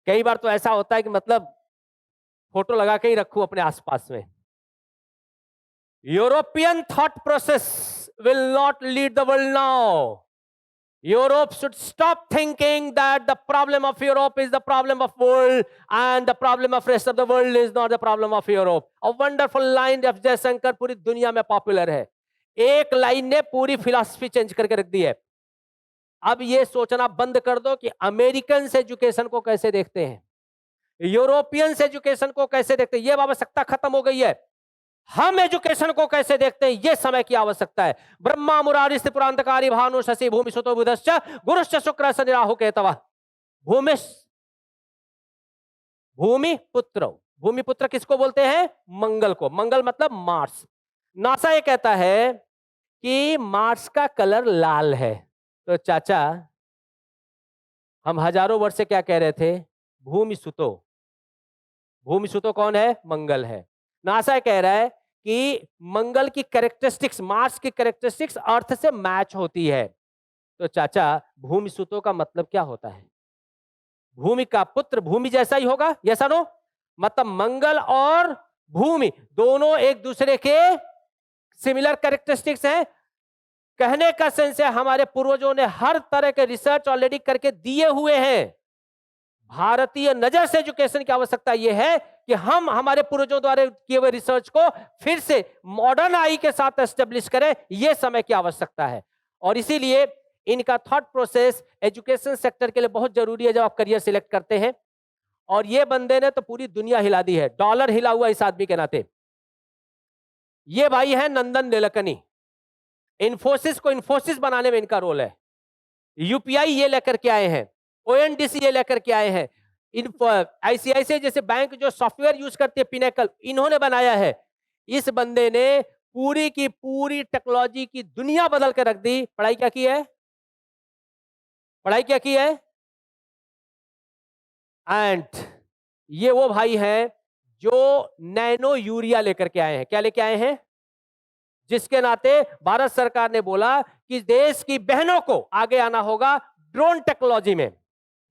कई बार तो ऐसा होता है कि मतलब फोटो लगा के ही रखूं अपने आसपास में। European thought process will not lead the world now. Europe should stop thinking that the problem of Europe is the problem of world and the problem of rest of the world is not the problem of Europe. A wonderful line of Jaishankar पूरी दुनिया में popular है। एक line ने पूरी philosophy change करके रख दी है। अब ये सोचना बंद कर दो कि अमेरिकन एजुकेशन को कैसे देखते हैं, यूरोपियन एजुकेशन को कैसे देखते हैं। ये आवश्यकता खत्म हो गई है। हम एजुकेशन को कैसे देखते हैं, यह समय की आवश्यकता है। ब्रह्मा मुरारी पुरांतकारी भानु शशि भूमि सुतो बुधश्च गुरुश्च शुक्र शनि राहु केतवः। भूमि पुत्र, भूमि पुत्र किसको बोलते हैं, मंगल को। मंगल मतलब मार्स। नासा ये कहता है कि मार्स का कलर लाल है। तो चाचा हम हजारों वर्ष से क्या कह रहे थे, भूमि सुतो। भूमि सुतो कौन है, मंगल है। नासा कह रहा है कि मंगल की कैरेक्टरिस्टिक्स, मार्स की कैरेक्टरिस्टिक्स अर्थ से मैच होती है। तो चाचा भूमि सुतो का मतलब क्या होता है, भूमि का पुत्र भूमि जैसा ही होगा, यस नो। मतलब मंगल और भूमि दोनों एक दूसरे के सिमिलर कैरेक्टरिस्टिक्स हैं। कहने का सेंस है हमारे पूर्वजों ने हर तरह के रिसर्च ऑलरेडी करके दिए हुए हैं। भारतीय नजर से एजुकेशन की आवश्यकता यह है कि हम हमारे पूर्वजों द्वारा किए हुए रिसर्च को फिर से मॉडर्न आई के साथ एस्टेब्लिश करें, यह समय की आवश्यकता है। और इसीलिए इनका थॉट प्रोसेस एजुकेशन सेक्टर के लिए बहुत जरूरी है जब आप करियर सिलेक्ट करते हैं। और ये बंदे ने तो पूरी दुनिया हिला दी है, डॉलर हिला हुआ इस आदमी के नाते। ये भाई है नंदन नीलेकनी। इन्फोसिस को इन्फोसिस बनाने में इनका रोल है। यूपीआई ये लेकर के आए हैं, ओएनडीसी ये लेकर के आए हैं, आईसीआईसीआई जैसे बैंक जो सॉफ्टवेयर यूज करते हैं पिनेकल, इन्होंने बनाया है। इस बंदे ने पूरी की पूरी टेक्नोलॉजी की दुनिया बदल के रख दी। पढ़ाई क्या की है, पढ़ाई क्या की है। एंड ये वो भाई हैं जो नैनो यूरिया लेकर के आए हैं। क्या लेके आए हैं, जिसके नाते भारत सरकार ने बोला कि देश की बहनों को आगे आना होगा ड्रोन टेक्नोलॉजी में।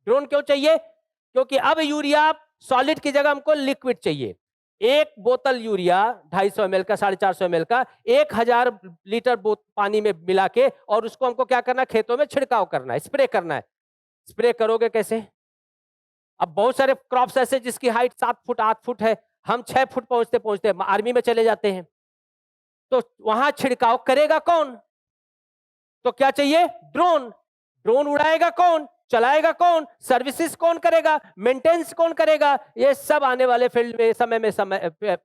ड्रोन क्यों चाहिए, क्योंकि अब यूरिया सॉलिड की जगह हमको लिक्विड चाहिए। एक बोतल यूरिया 250 ml का, 450 ml का, 1000 लीटर पानी में मिला के और उसको हमको क्या करना है, खेतों में छिड़काव करना है, स्प्रे करना है। स्प्रे करोगे कैसे? अब बहुत सारे क्रॉप्स ऐसे जिसकी हाइट 7 फुट 8 फुट है, हम 6 फुट पहुंचते पहुंचते आर्मी में चले जाते हैं, तो वहां छिड़काव करेगा कौन? तो क्या चाहिए? ड्रोन। ड्रोन उड़ाएगा कौन? चलाएगा कौन? सर्विसेज कौन करेगा? मेंटेनेंस कौन करेगा? ये सब आने वाले फील्ड में समय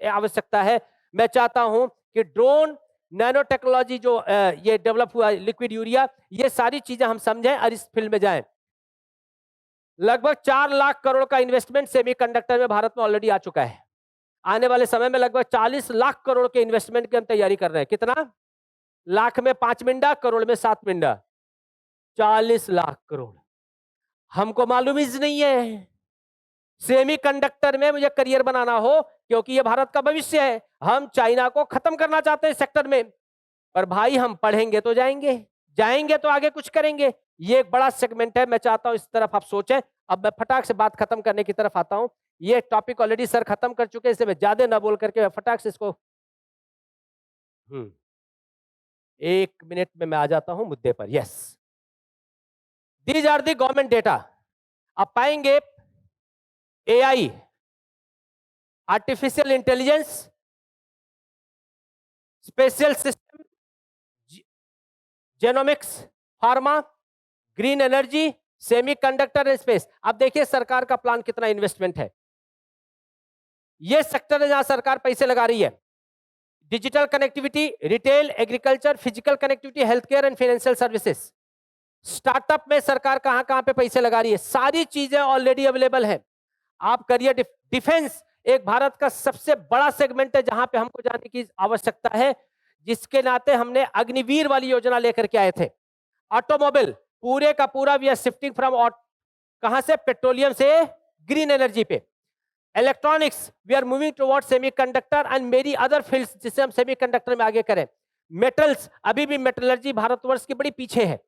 आवश्यकता है। मैं चाहता हूं कि ड्रोन, नैनो टेक्नोलॉजी जो ये डेवलप हुआ, लिक्विड यूरिया, ये सारी चीजें हम समझें और इस फील्ड में जाएं। लगभग 4 लाख करोड़ का इन्वेस्टमेंट सेमीकंडक्टर में भारत में ऑलरेडी आ चुका है। आने वाले समय में लगभग 40 लाख करोड़ के इन्वेस्टमेंट की हम तैयारी कर रहे हैं। कितना? लाख में 5 मिंडा, करोड़ में 7 मिंडा, 40 लाख करोड़। हमको मालूम ही नहीं है। सेमीकंडक्टर में मुझे करियर बनाना हो, क्योंकि ये भारत का भविष्य है। हम चाइना को खत्म करना चाहते हैं सेक्टर में, पर भाई हम पढ़ेंगे तो जाएंगे, जाएंगे तो आगे कुछ करेंगे। ये एक बड़ा सेगमेंट है, मैं चाहता हूं इस तरफ आप सोचें। अब मैं फटाक से बात खत्म करने की तरफ आता हूं। ये टॉपिक ऑलरेडी सर खत्म कर चुके हैं, इसलिए मैं ज्यादा ना बोल करके फटाक से इसको 1 मिनट में मैं आ जाता हूं मुद्दे पर। Yes, these are the government data. आप पाएंगे AI, artificial intelligence, special system, genomics, pharma, green energy, semiconductor and space. अब देखिए सरकार का प्लान कितना इन्वेस्टमेंट है। ये सेक्टर है जहां सरकार पैसे लगा रही है। Digital connectivity, retail, agriculture, physical connectivity, health care and financial services. Startup में सरकार कहां कहां पे पैसे लगा रही है, सारी चीजें ऑलरेडी अवेलेबल है। आप करिए। डिफेंस एक भारत का सबसे बड़ा सेगमेंट है जहां पे हमको जाने की आवश्यकता है, जिसके नाते हमने अग्निवीर वाली योजना लेकर के आए थे। ऑटोमोबाइल पूरे का पूरा वी आर शिफ्टिंग फ्रॉम कहां से? पेट्रोलियम से ग्रीन एनर्जी पे। Electronics we are moving toward semiconductor and मेरी अदर फील्ड्स, जिसे हम सेमीकंडक्टर में आगे करें। मेटल्स, अभी भी मेटलर्जी भारतवर्ष की बड़ी पीछे है।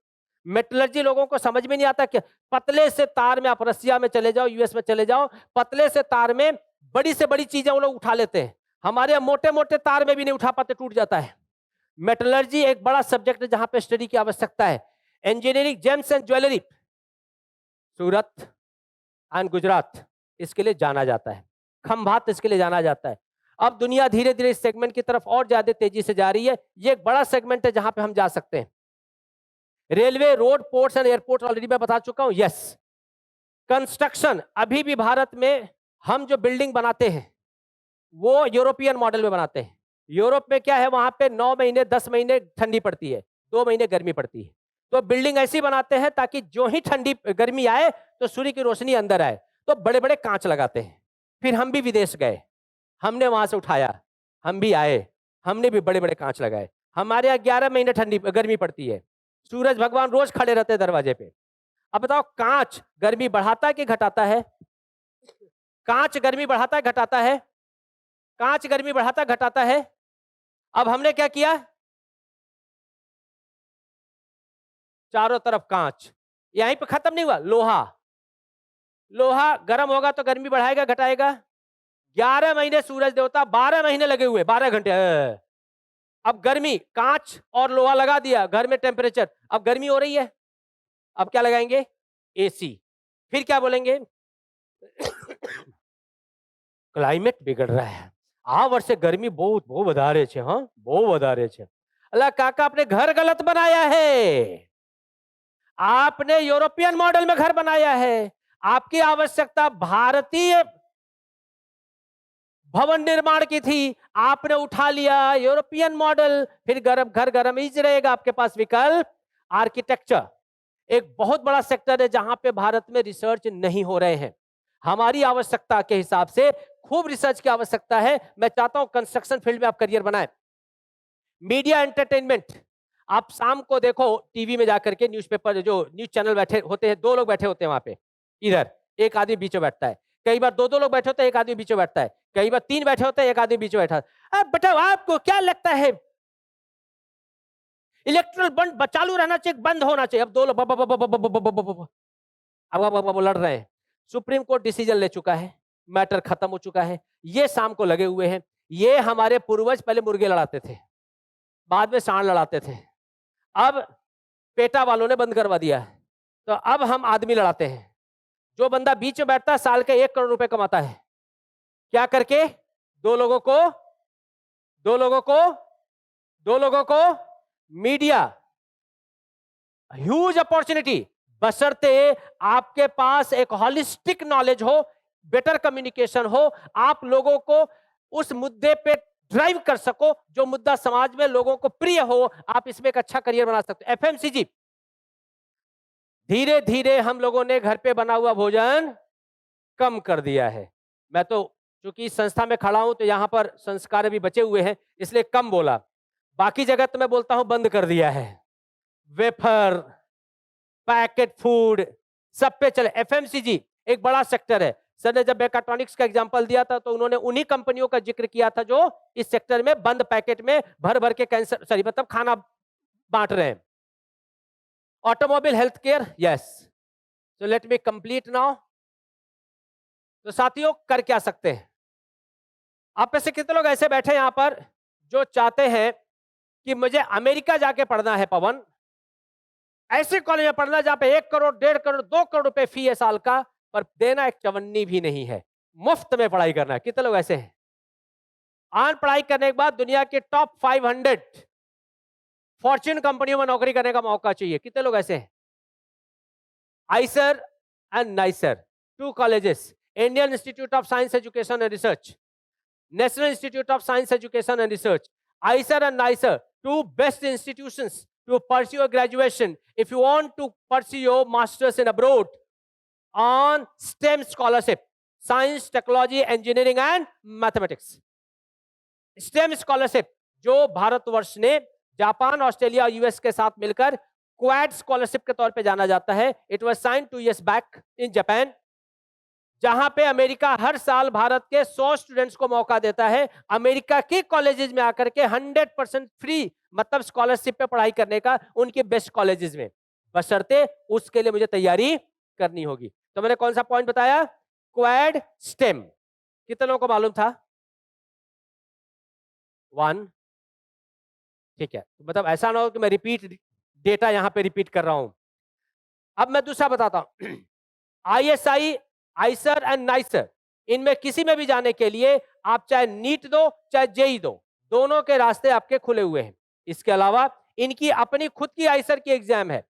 मेटलर्जी लोगों को समझ में नहीं आता कि पतले से तार में आप रसिया में चले जाओ, यूएस में चले जाओ, पतले से तार में बड़ी से बड़ी चीजें वो लोग उठा लेते हैं। हमारे मोटे मोटे तार में भी नहीं उठा पाते, टूट जाता है। मेटलर्जी एक बड़ा सब्जेक्ट है जहां पे स्टडी की आवश्यकता है। Engineering, James and jewellery, Surat and Gujarat इसके लिए जाना जाता है। खंभात इसके लिए जाना जाता है। अब दुनिया धीरे धीरे इस सेगमेंट की तरफ और ज्यादा तेजी से जा रही है। ये एक बड़ा सेगमेंट है जहां पे हम जा सकते हैं। Railway, road, ports and airport already मैं बता चुका हूं। यस, कंस्ट्रक्शन, अभी भी भारत में हम जो बिल्डिंग बनाते हैं वो यूरोपियन मॉडल में बनाते हैं। यूरोप में क्या है, वहां पे 9 महीने 10 महीने ठंडी पड़ती है, 2 महीने गर्मी पड़ती है। तो बिल्डिंग ऐसी बनाते हैं ताकि जो ही ठंडी गर्मी आए तो सूर्य की रोशनी अंदर आए। तो बड़े बड़े कांच लगाते हैं। फिर हम भी विदेश गए, हमने वहां से उठाया, हम भी आए, हमने भी बड़े बड़े कांच लगाए। हमारे यहाँ 11 महीने ठंडी गर्मी पड़ती है, सूरज भगवान रोज खड़े रहते हैं दरवाजे पे। अब बताओ, कांच गर्मी बढ़ाता है कि घटाता है? कांच गर्मी बढ़ाता है घटाता है? कांच गर्मी बढ़ाता घटाता है। अब हमने क्या किया, चारों तरफ कांच। यहीं पे खत्म नहीं हुआ, लोहा। लोहा गर्म होगा तो गर्मी बढ़ाएगा घटाएगा? 11 महीने सूरज देवता, 12 महीने लगे हुए, 12 घंटे। अब गर्मी, कांच और लोहा लगा दिया, घर में टेम्परेचर, अब गर्मी हो रही है, अब क्या लगाएंगे? एसी। फिर क्या बोलेंगे? क्लाइमेट बिगड़ रहा है, आ वर्षे गर्मी बहुत बहुत વધારે છે। हाँ, बहुत વધારે છે। अल्लाह काका, आपने घर गलत बनाया है। आपने यूरोपियन मॉडल में घर बनाया है। आपकी आवश्यकता भारतीय भवन निर्माण की थी, आपने उठा लिया यूरोपियन मॉडल। फिर घर गरम ही रहेगा। आपके पास विकल्प आर्किटेक्चर एक बहुत बड़ा सेक्टर है जहां पे भारत में रिसर्च नहीं हो रहे हैं। हमारी आवश्यकता के हिसाब से खूब रिसर्च की आवश्यकता है। मैं चाहता हूं कंस्ट्रक्शन फील्ड में आप करियर बनाएं। मीडिया एंटरटेनमेंट, आप शाम को देखो टीवी में जाकर के, न्यूज़पेपर जो न्यूज चैनल बैठे होते हैं, 2 लोग बैठे होते हैं वहां पे, इधर एक आदमी बीच में बैठता है, कई बार 2-2 लोग बैठे होते हैं, एक आदमी बीच में बैठता है, कई बार 3 बैठे होते हैं, एक आदमी बीच में बैठा है। अब बताओ आपको क्या लगता है, इलेक्ट्रल बंद चालू रहना चाहिए, बंद होना चाहिए? अब 2 लोग अब लड़ रहे हैं। सुप्रीम कोर्ट डिसीजन ले चुका है, मैटर खत्म हो चुका है, ये शाम को लगे हुए हैं। ये हमारे पूर्वज पहले मुर्गे लड़ाते थे, बाद में सांड लड़ाते थे, अब पेटा वालों ने बंद करवा दिया है। तो अब हम आदमी लड़ाते हैं। जो बंदा बीच में बैठता है साल के 1 करोड़ रुपए कमाता है, क्या करके? दो लोगों को दो लोगों को दो लोगों को मीडिया, ह्यूज अपॉर्चुनिटी, बशर्ते आपके पास एक हॉलिस्टिक नॉलेज हो, बेटर कम्युनिकेशन हो, आप लोगों को उस मुद्दे पे ड्राइव कर सको जो मुद्दा समाज में लोगों को प्रिय हो, आप इसमें एक अच्छा करियर बना सकते हो। एफएमसीजी, धीरे धीरे हम लोगों ने घर पे बना हुआ भोजन कम कर दिया है। मैं तो चूंकि इस संस्था में खड़ा हूं तो यहां पर संस्कार भी बचे हुए हैं, इसलिए कम बोला। बाकी जगह तो मैं बोलता हूं बंद कर दिया है। वेफर, पैकेट फूड, सब पे चले। एफएमसीजी एक बड़ा सेक्टर है। सर ने जब मेकाट्रॉनिक्स का एग्जांपल दिया था तो उन्होंने उन्हीं कंपनियों का जिक्र किया था जो इस सेक्टर में बंद पैकेट में भर भर के कैंसर, सॉरी मतलब खाना बांट रहे हैं। Automobile, health care, yes. So let me complete now. तो साथियों, कर क्या सकते हैं? आप में से कितने लोग ऐसे बैठे यहां पर जो चाहते हैं कि मुझे अमेरिका जाके पढ़ना है पवन, ऐसे कॉलेज में पढ़ना जहां पे 1 करोड़, 1.5 करोड़, 2 करोड़ रुपए फी है साल का, पर देना एक चवन्नी भी नहीं है, मुफ्त में पढ़ाई करना है? कितने लोग ऐसे हैं? आज पढ़ाई करने के बाद दुनिया के टॉप 500 फॉर्च्यून कंपनियों में नौकरी करने का मौका चाहिए? कितने लोग ऐसे हैं? Eicher and nicer, 2 colleges, Indian institute of science education and research, national institute of science education and research, Eicher and nicer, 2 best institutions to pursue your graduation if you want to pursue your masters in abroad on STEM scholarship, science, technology, engineering and mathematics. STEM scholarship जो भारतवर्ष ने Japan, Australia और US के साथ मिलकर quad scholarship के तौर पे जाना जाता है। It was signed 2 years back in Japan, जहां पे अमेरिका हर साल भारत के 100 स्टूडेंट्स को मौका देता है अमेरिका के कॉलेजेस में आकर के 100% फ्री, मतलब स्कॉलरशिप पे पढ़ाई करने का उनके बेस्ट कॉलेजेस में, बशर्ते उसके लिए मुझे तैयारी करनी होगी। तो मैंने कौन सा पॉइंट बताया? Quad stem. कितने लोगों को मालूम था? 1। ठीक है, मतलब ऐसा ना हो कि मैं रिपीट डेटा यहां पे रिपीट कर रहा हूं। अब मैं दूसरा बताता हूं। आईएसआई, आइसर एंड नाइसर, इनमें किसी में भी जाने के लिए आप चाहे नीट दो चाहे जेई दो, दोनों के रास्ते आपके खुले हुए हैं। इसके अलावा इनकी अपनी खुद की आइसर की एग्जाम है,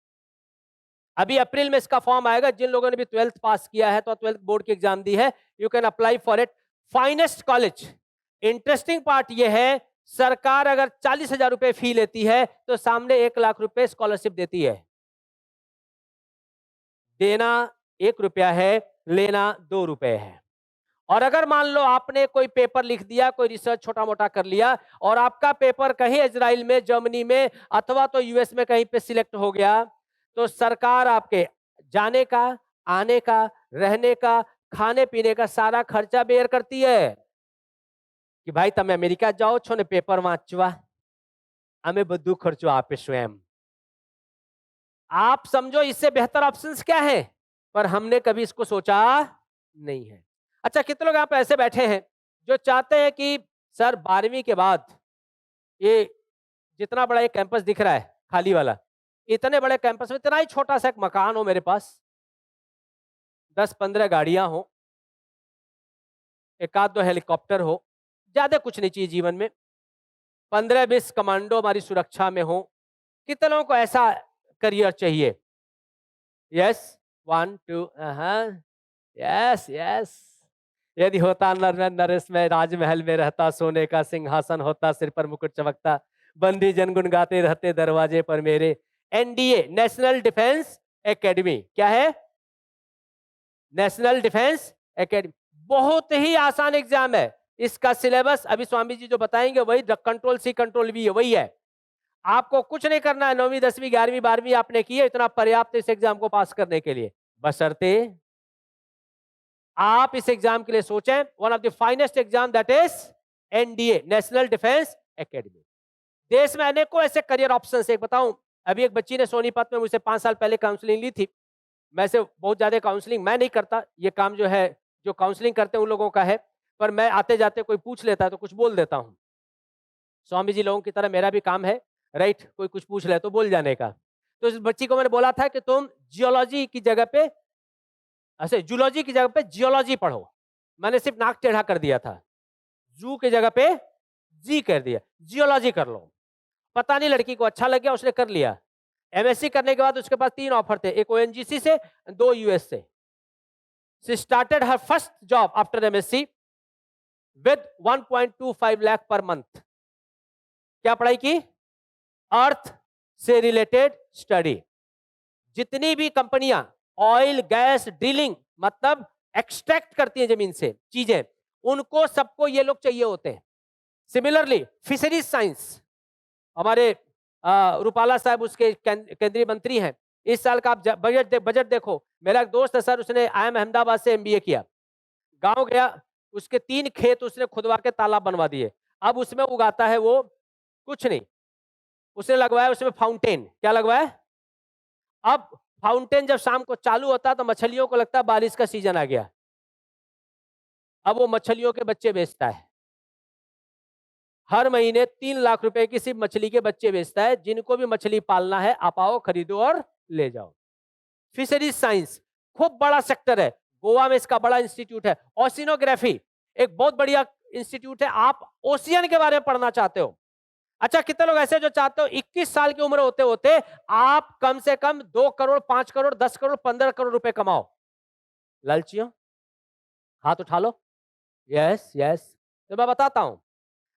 अभी अप्रैल में इसका फॉर्म आएगा। जिन लोगों ने भी 12th पास किया है तो 12th बोर्ड की एग्जाम दी है, you can apply for it. Finest college, interesting part यह है, सरकार अगर 40,000 रुपए फी लेती है तो सामने 1 लाख रुपए स्कॉलरशिप देती है। देना 1 रुपया है, लेना 2 रुपए है। और अगर मान लो आपने कोई पेपर लिख दिया, कोई रिसर्च छोटा मोटा कर लिया और आपका पेपर कहीं इजराइल में, जर्मनी में अथवा तो यूएस में कहीं पे सिलेक्ट हो गया, तो सरकार आपके जाने का, आने का, रहने का, खाने पीने का सारा खर्चा बेयर करती है कि भाई તમે અમેરિકા જાઓ છો ને પેપર વાંચવા, અમે બધું ખર્ચો આપે स्वयं। आप समझो इससे बेहतर ऑप्शंस क्या है, पर हमने कभी इसको सोचा नहीं है। अच्छा, कितने लोग आप ऐसे बैठे हैं जो चाहते हैं कि सर 12वीं के बाद ये जितना बड़ा एक कैंपस दिख रहा है खाली वाला, इतने बड़े कैंपस में इतना ही छोटा सा एक मकान हो मेरे पास, 10-15 गाड़ियां हो, एक आध 2 हेलीकॉप्टर हो, ज्यादा कुछ नहीं चाहिए जीवन में, 15-20 कमांडो हमारी सुरक्षा में हो। कितने लोगों को ऐसा करियर चाहिए? Yes, 1 2, yes yes. यदि होता नर में नरेश में, राजमहल में रहता, सोने का सिंहासन होता, सिर पर मुकुट चमकता, बंदी जन गुन गाते रहते दरवाजे पर मेरे। एनडीए, नेशनल डिफेंस एकेडमी, क्या है? नेशनल डिफेंस एकेडमी, बहुत ही आसान एग्जाम है। इसका सिलेबस अभी स्वामी जी जो बताएंगे वही कंट्रोल सी कंट्रोल वी है, वही है। आपको कुछ नहीं करना है, 9वीं 10वीं 11वीं 12वीं आपने की है, इतना पर्याप्त इस एग्जाम को पास करने के लिए, बशर्ते आप इस एग्जाम के लिए सोचें। One of the finest exam that is NDA, national defence academy. देश में अनेकों ऐसे करियर ऑप्शंस है। एक बताऊं, अभी एक बच्ची ने सोनीपत में मुझसे 5 साल पहले काउंसलिंग ली थी। मैं से बहुत ज्यादा काउंसलिंग मैं नहीं करता, ये काम जो है जो काउंसलिंग करते हैं उन लोगों का है, पर मैं आते जाते कोई पूछ लेता है तो कुछ बोल देता हूं। स्वामी जी लोगों की तरह मेरा भी काम है, राइट, कोई कुछ पूछ ले तो बोल जाने का। तो इस बच्ची को मैंने बोला था कि तुम जियोलॉजी की जगह पे, ऐसे जूलॉजी की जगह पे जियोलॉजी पढ़ो। मैंने सिर्फ नाक टेढ़ा कर दिया था, जू की जगह पे जी कर दिया, जियोलॉजी कर लो। पता नहीं लड़की को अच्छा लग गया, उसने कर लिया। एमएससी करने के बाद उसके पास 3 ऑफर थे, एक ओएनजीसी से, 2 यूएस से। She started her first job after MSc with 1.25 lakh per month. क्या पढ़ाई की? अर्थ से रिलेटेड स्टडी। जितनी भी कंपनियां ऑयल गैस ड्रिलिंग मतलब एक्सट्रैक्ट करती हैं जमीन से चीजें, उनको सबको ये लोग चाहिए होते हैं। सिमिलरली फिशरीज साइंस, हमारे रूपाला साहब उसके केंद्रीय मंत्री हैं। इस साल का आप बजट देखो। मेरा एक दोस्त है सर, उसने IIM अहमदाबाद से MBA किया। गांव गया, उसके 3 खेत उसने खुदवा के तालाब बनवा दिए। अब उसमें उगाता है वो कुछ नहीं, उसने लगवाया उसमें फाउंटेन। क्या लगवाया? अब फाउंटेन जब शाम को चालू होता है तो मछलियों को लगता है बारिश का सीजन आ गया। अब वो मछलियों के बच्चे बेचता है, हर महीने 3 लाख रुपए की सिर्फ मछली के बच्चे बेचता है। जिनको भी मछली पालना है आप आओ, खरीदो और ले जाओ। फिशरीज साइंस खूब बड़ा सेक्टर है, गोवा में इसका बड़ा इंस्टीट्यूट है। ओशिनोग्राफी एक बहुत बढ़िया इंस्टीट्यूट है। आप ओशियन के बारे में पढ़ना चाहते हो? अच्छा, कितने लोग ऐसे जो चाहते हो 21 साल की उम्र होते होते आप कम से कम 2 करोड़ 5 करोड़ 10 करोड़ 15 करोड़ रुपए कमाओ? लालचियों, हाथ उठा लो। Yes yes. तो मैं बताता हूं,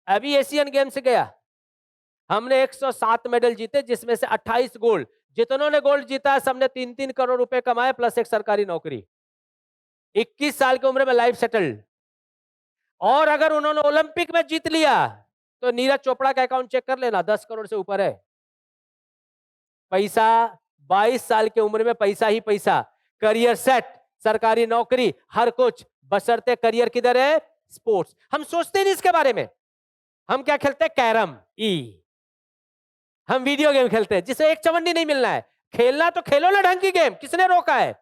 अभी एशियन गेम्स गया, हमने 107 मेडल जीते, जिसमें से 28 गोल्ड। जितनों ने गोल्ड जीता है सबने 3-3 करोड़ रुपए कमाए प्लस एक सरकारी नौकरी। 21 साल की उम्र में लाइफ सेटल्ड। और अगर उन्होंने ओलंपिक में जीत लिया तो नीरज चोपड़ा का अकाउंट चेक कर लेना, 10 करोड़ से ऊपर है। पैसा 22 साल की उम्र में पैसा ही पैसा, करियर सेट, सरकारी नौकरी, हर कुछ, बशर्ते करियर किधर है? स्पोर्ट्स। हम सोचते नहीं इसके बारे में। हम क्या खेलते हैं? कैरम हम वीडियो गेम खेलते हैं जिसे एक चवन्नी नहीं मिलना है। खेलना तो खेलो ना ढंग की गेम, किसने रोका है?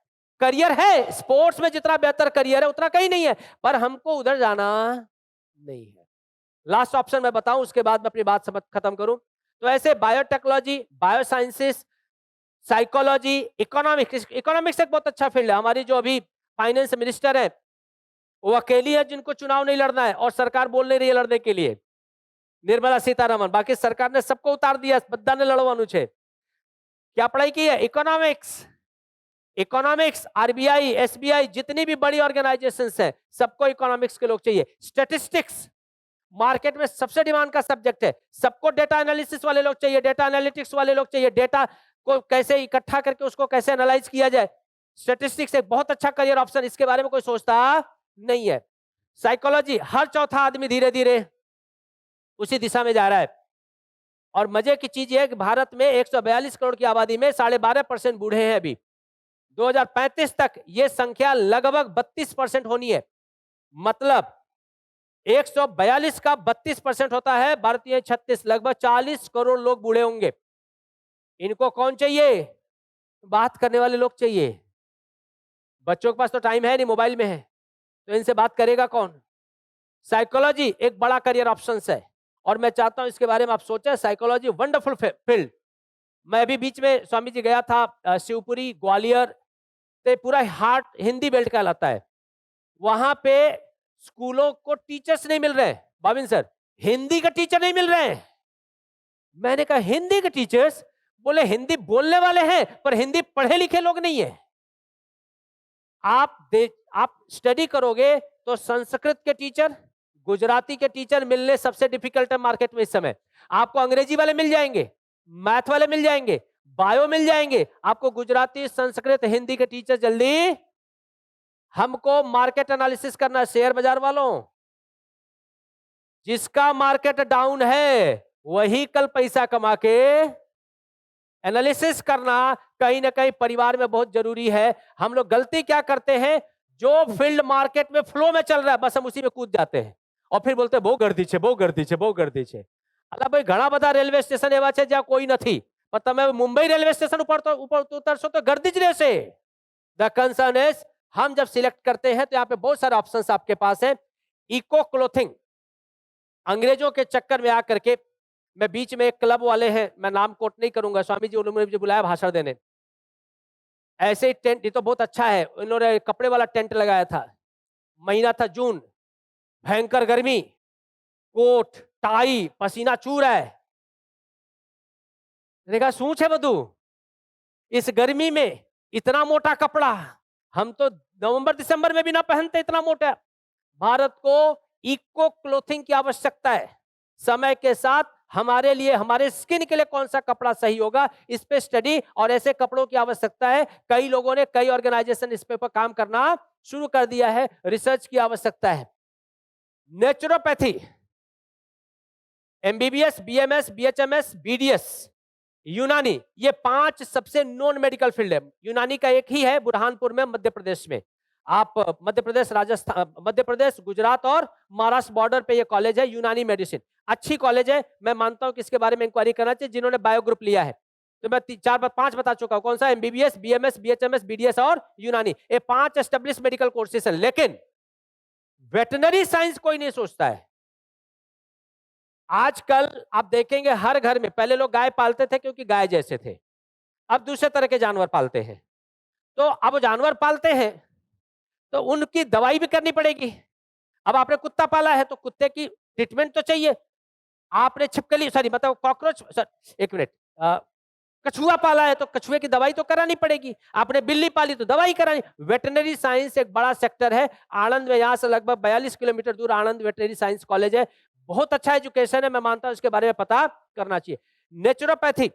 करियर है, स्पोर्ट्स में जितना बेहतर करियर है उतना कहीं नहीं है, पर हमको उधर जाना नहीं है। लास्ट ऑप्शन मैं बताऊं, उसके बाद मैं अपनी बात समझ खत्म करूं। तो ऐसे biotechnology, biosciences, psychology, economics. Economics एक बहुत अच्छा फील्ड है। हमारी जो अभी फाइनेंस मिनिस्टर है वो अकेली है जिनको चुनाव नहीं लड़ना है और सरकार बोल नहीं रही है लड़ने के लिए, निर्मला सीतारमण। बाकी सरकार ने सबको उतार दिया, बद्दा ने लड़वानु छे। क्या पढ़ाई की है? इकोनॉमिक्स। इकोनॉमिक्स, आरबीआई, एसबीआई, जितनी भी बड़ी ऑर्गेनाइजेशंस है सबको इकोनॉमिक्स के लोग चाहिए। स्टैटिस्टिक्स मार्केट में सबसे डिमांड का सब्जेक्ट है, सबको डेटा एनालिसिस वाले लोग चाहिए, डेटा एनालिटिक्स वाले लोग चाहिए। डेटा को कैसे इकट्ठा करके उसको कैसे एनालाइज किया जाए, स्टैटिस्टिक्स एक बहुत अच्छा करियर ऑप्शन, इसके बारे में कोई सोचता नहीं है। साइकोलॉजी, हर चौथा आदमी धीरे धीरे उसी दिशा में जा रहा है। और मजे की चीज यह है कि भारत में 142 करोड़ की आबादी में 12.5% बूढ़े हैं। अभी 2035 तक यह संख्या लगभग 32% होनी है। मतलब 142 का 32% होता है, भारतीय 36, लगभग 40 करोड़ लोग बूढ़े होंगे। इनको कौन चाहिए? बात करने वाले लोग चाहिए। बच्चों के पास तो टाइम है नहीं, मोबाइल में है, तो इनसे बात करेगा कौन? साइकोलॉजी एक बड़ा करियर ऑप्शन है और मैं चाहता हूं इसके बारे में आप सोचें। Psychology wonderful field. मैं अभी बीच में स्वामी जी गया था शिवपुरी, ग्वालियर, तो पूरा हार्ट हिंदी बेल्ट कहलाता है। वहां पे स्कूलों को टीचर्स नहीं मिल रहे। बाबिन सर, हिंदी का टीचर नहीं मिल रहे हैं। मैंने कहा हिंदी के टीचर्स? बोले हिंदी बोलने वाले हैं पर हिंदी पढ़े लिखे लोग नहीं है। आप स्टडी करोगे तो संस्कृत के टीचर, गुजराती के टीचर मिलने सबसे डिफिकल्ट है मार्केट में इस समय। आपको अंग्रेजी वाले मिल जाएंगे, मैथ वाले मिल जाएंगे, बायो मिल जाएंगे, आपको गुजराती, संस्कृत, हिंदी के टीचर जल्दी। हमको मार्केट एनालिसिस करना है शेयर बाजार वालों। जिसका मार्केट डाउन है वही कल पैसा कमा के, एनालिसिस करना कहीं ना कहीं परिवार में बहुत जरूरी है। हम लोग गलती क्या करते हैं? जो फील्ड मार्केट में फ्लो में चल रहा है बस हम उसी में कूद जाते हैं और फिर बोलते हैं બહુ गर्दी છે, બહુ गर्दी છે, બહુ गर्दी છે। અલા ભાઈ, ઘણા બધા રેલવે સ્ટેશન એવા છે જ્યાં કોઈ નથી, પણ તમે મુંબઈ રેલવે સ્ટેશન ऊपर उतरशो तो गर्दी ज રહેશે। द कंसर्न इज, हम जब सिलेक्ट करते हैं तो यहाँ पे बहुत सारे ऑप्शंस आपके पास है। इको क्लोथिंग, अंग्रेजों के चक्कर में आकर के मैं बीच में एक क्लब वाले हैं, मैं नाम कोट नहीं करूंगा, स्वामी जी उन्होंने मुझे बुलाया भाषण देने। ऐसे ही टेंट, ये तो बहुत अच्छा है, उन्होंने कपड़े वाला टेंट लगाया था। महीना था जून, भयंकर गर्मी, कोट टाई, पसीना चू रहा है। देखा सूच है बधू, इस गर्मी में इतना मोटा कपड़ा हम तो नवंबर दिसंबर में भी ना पहनते इतना मोटा। भारत को इको क्लोथिंग की आवश्यकता है। समय के साथ हमारे लिए, हमारे स्किन के लिए कौन सा कपड़ा सही होगा, इस पे स्टडी और ऐसे कपड़ों की आवश्यकता है। कई लोगों ने, कई ऑर्गेनाइजेशन इस पे पर काम करना शुरू कर दिया है, रिसर्च की आवश्यकता है। Naturopathy, MBBS, BMS, BHMS, BDS, यूनानी, ये 5 सबसे नॉन मेडिकल फील्ड है। यूनानी का एक ही है बुरहानपुर में, मध्य प्रदेश में। आप मध्य प्रदेश, राजस्थान, मध्य प्रदेश, गुजरात और महाराष्ट्र बॉर्डर पे ये कॉलेज है, यूनानी मेडिसिन। अच्छी कॉलेज है, मैं मानता हूं कि इसके बारे में इंक्वायरी करना चाहिए जिन्होंने बायो ग्रुप लिया है। तो मैं 5 बता चुका हूं, कौन सा, एमबीबीएस, बीएमएस, बीएचएमएस, बीडीएस और यूनानी। ये 5 एस्टेब्लिश मेडिकल कोर्सेज है। लेकिन वेटनरी साइंस कोई नहीं सोचता है। आजकल आप देखेंगे हर घर में, पहले लोग गाय पालते थे क्योंकि गाय जैसे थे, अब दूसरे तरह के जानवर पालते हैं। तो अब जानवर पालते हैं तो उनकी दवाई भी करनी पड़ेगी। अब आपने कुत्ता पाला है तो कुत्ते की ट्रीटमेंट तो चाहिए। आपने छिपकली, सॉरी मतलब कॉकरोच, एक मिनट, कछुआ पाला है तो कछुए की दवाई तो करानी पड़ेगी। आपने बिल्ली पाली तो दवाई करानी। वेटनरी साइंस एक बड़ा सेक्टर है। आनंद में, यहाँ से लगभग 42 किलोमीटर दूर आनंद वेटनरी साइंस कॉलेज है। बहुत अच्छा एजुकेशन है, मैं मानता हूं इसके बारे में पता करना चाहिए। नेचुरोपैथी,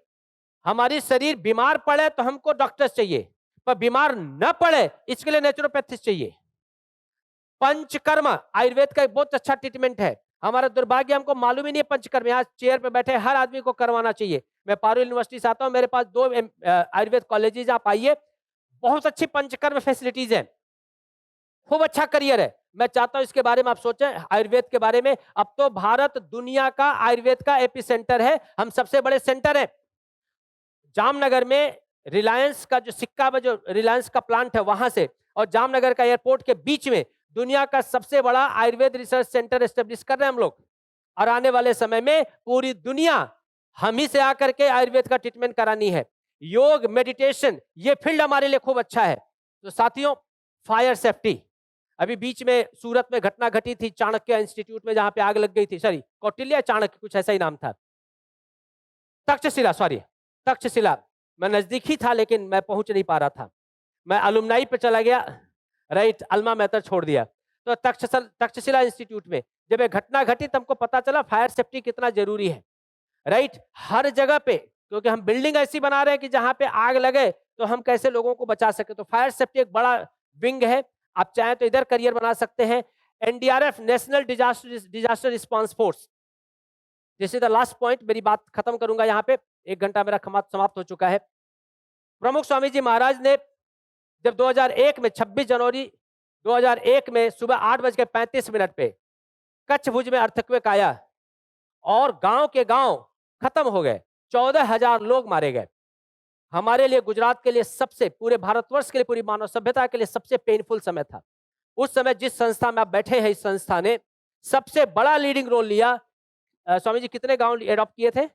हमारी शरीर बीमार पड़े तो हमको डॉक्टर्स चाहिए, पर बीमार न पड़े इसके लिए नेचुरोपैथिस्ट चाहिए। पंचकर्म, आयुर्वेद का एक बहुत अच्छा ट्रीटमेंट है। हमारा दुर्भाग्य, हमको मालूम ही नहीं है पंचकर्म। यहाँ चेयर पे बैठे हर आदमी को करवाना चाहिए। मैं पारुल यूनिवर्सिटी से आता हूँ, मेरे पास 2 आयुर्वेद कॉलेजेस, आप आइए, बहुत अच्छी पंचकर्म फैसिलिटीज है, खूब अच्छा करियर है। मैं चाहता हूं इसके बारे में आप सोचें, आयुर्वेद के बारे में। अब तो भारत दुनिया का आयुर्वेद का एपी सेंटर है, हम सबसे बड़े सेंटर है। जामनगर में रिलायंस का जो सिक्का में, जो रिलायंस का प्लांट है वहां से और जामनगर का एयरपोर्ट के बीच में दुनिया का सबसे बड़ा आयुर्वेद रिसर्च सेंटर एस्टेब्लिश कर रहे हैं हम लोग। और आने वाले समय में पूरी दुनिया हम ही से आकर के आयुर्वेद का ट्रीटमेंट करानी है। योग, मेडिटेशन, ये फील्ड हमारे लिए खूब अच्छा है। तो साथियों, फायर सेफ्टी, अभी बीच में सूरत में घटना घटी थी, चाणक्य इंस्टीट्यूट में, जहां पे आग लग गई थी। सॉरी, कौटिल्य चाणक्य, कुछ ऐसा ही नाम था। तक्षशिला, सॉरी तक्षशिला, मैं नजदीक ही था लेकिन मैं पहुंच नहीं पा रहा था। मैं अलुमनाई पे चला गया, राइट, अल्मा मेहतर छोड़ दिया। तो तक्षशिला इंस्टीट्यूट में जब ये घटना घटी तब हमको पता चला फायर सेफ्टी कितना जरूरी है, राइट। हर जगह पे, क्योंकि हम बिल्डिंग ऐसी बना रहे हैं कि जहां पे आग लगे तो हम कैसे लोगों को बचा सके। तो फायर सेफ्टी एक बड़ा विंग है, आप चाहें तो इधर करियर बना सकते हैं। NDRF, national disaster response force, this is the last point, मेरी बात खत्म करूंगा यहाँ पे, 1 घंटा मेरा समाप्त हो चुका है। प्रमुख स्वामी जी महाराज ने जब 2001 में 26 जनवरी 2001 में सुबह 8:35 पे कच्छ भुज में अर्थक्वेक आया और गांव के गांव खत्म हो गए, 14,000 लोग मारे गए। हमारे लिए, गुजरात के लिए सबसे, पूरे भारतवर्ष के लिए, पूरी मानव सभ्यता के लिए सबसे पेनफुल समय था। उस समय जिस संस्था में आप बैठे हैं, इस संस्था ने सबसे बड़ा लीडिंग रोल लिया। स्वामी जी कितने गांव एडॉप्ट किए थे?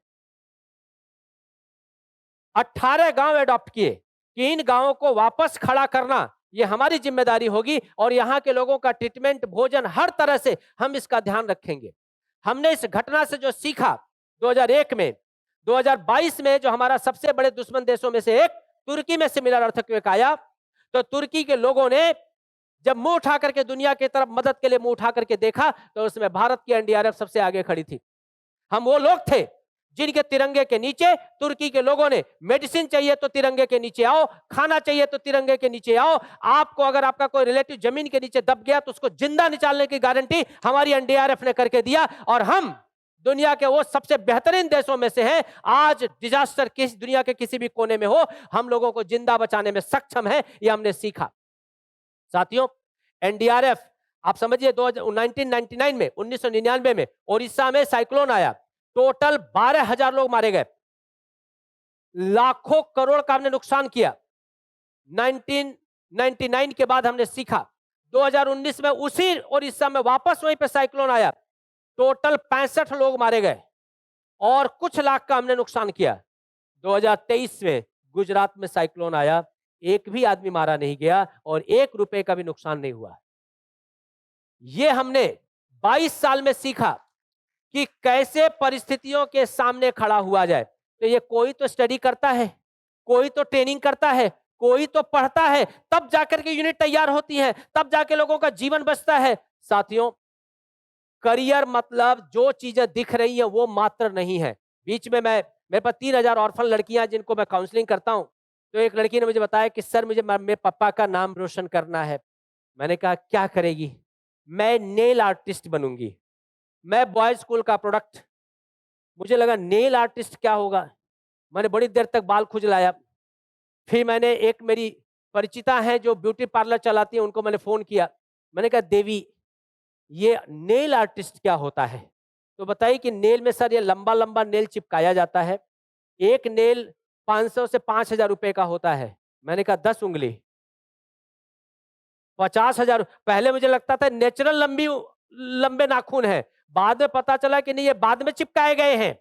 18 गांव एडॉप्ट किए कि इन गांवों को वापस खड़ा करना ये हमारी जिम्मेदारी होगी और यहाँ के लोगों का ट्रीटमेंट, भोजन, हर तरह से हम इसका ध्यान रखेंगे। हमने इस घटना से जो सीखा 2001 में, 2022 में जो हमारा सबसे बड़े दुश्मन देशों में से एक तुर्की में सिमिलर अर्थक्वेक आया, तो तुर्की के लोगों ने जब मुंह उठा करके दुनिया की तरफ मदद के लिए मुंह उठा करके देखा तो उसमें भारत की एनडीआरएफ सबसे आगे खड़ी थी। हम वो लोग थे जिनके तिरंगे के नीचे तुर्की के लोगों ने, मेडिसिन चाहिए तो तिरंगे के नीचे आओ, खाना चाहिए तो तिरंगे के नीचे आओ। आपको अगर आपका कोई रिलेटिव जमीन के नीचे दब गया तो उसको जिंदा निकालने की गारंटी हमारी एनडीआरएफ ने करके दिया और हम दुनिया के वो सबसे बेहतरीन देशों में से हैं। आज डिजास्टर किस दुनिया के किसी भी कोने में हो, हम लोगों को जिंदा बचाने में सक्षम है, ये हमने सीखा। साथियों, एनडीआरएफ, आप समझिए 1999 में, 1999 में ओडिशा में साइक्लोन आया, टोटल 12,000 लोग मारे गए, लाखों करोड़ का हमने नुकसान किया। 1999 के बाद हमने सीखा, 2019 में उसी ओडिशा में वापस वहीं पे साइक्लोन आया, टोटल 65 लोग मारे गए। और कुछ लाख का हमने नुकसान किया। 2023 में गुजरात में साइक्लोन आया, एक भी आदमी मारा नहीं गया और 1 रुपए का भी नुकसान नहीं हुआ। ये हमने 22 साल में सीखा कि कैसे परिस्थितियों के सामने खड़ा हुआ जाए। तो ये कोई तो स्टडी करता है, कोई तो ट्रेनिंग करता है, कोई तो पढ़ता है, तब जाकर के यूनिट तैयार होती है, तब जाके लोगों का जीवन बचता है। साथियों, करियर मतलब जो चीजें दिख रही है वो मात्र नहीं है। बीच में मेरे पास 3000 ऑर्फन लड़कियां जिनको मैं काउंसलिंग करता हूं, तो एक लड़की ने मुझे बताया कि सर मुझे मेरे पापा का नाम रोशन करना है। मैंने कहा क्या करेगी? मैं नेल आर्टिस्ट बनूंगी। मैं बॉयज स्कूल का प्रोडक्ट। मुझे लगा नेल आर्टिस्ट क्या होगा। मैंने बड़ी देर तक बाल खुजलाया। फिर मैंने एक मेरी परिचिता है जो ब्यूटी पार्लर चलाती है, उनको मैंने फोन किया। मैंने कहा देवी, ये नेल आर्टिस्ट क्या होता है? तो बताइए कि नेल में सर ये लंबा लंबा नेल चिपकाया जाता है। एक नेल 500 से 5000 रुपए का होता है। मैंने कहा 10 उंगली 50,000। पहले मुझे लगता था नेचुरल लंबे नाखून है, बाद में पता चला कि नहीं, ये बाद में चिपकाए गए हैं।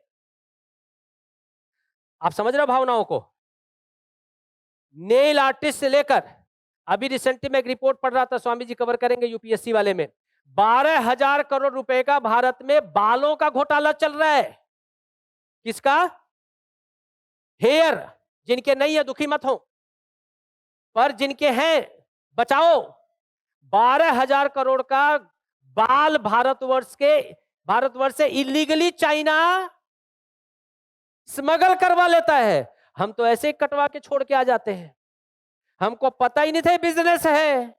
आप समझ रहे हो भावनाओं को? नेल आर्टिस्ट से लेकर अभी रिसेंटली में एक रिपोर्ट पढ़ रहा था, स्वामी जी कवर करेंगे यूपीएससी वाले में, 12,000 करोड़ रुपए का भारत में बालों का घोटाला चल रहा है। किसका? हेयर। जिनके नहीं है दुखी मत हो, पर जिनके हैं बचाओ। 12,000 करोड़ का बाल भारतवर्ष से इलीगली चाइना स्मगल करवा लेता है। हम तो ऐसे ही कटवा के छोड़ के आ जाते हैं, हमको पता ही नहीं था बिजनेस है।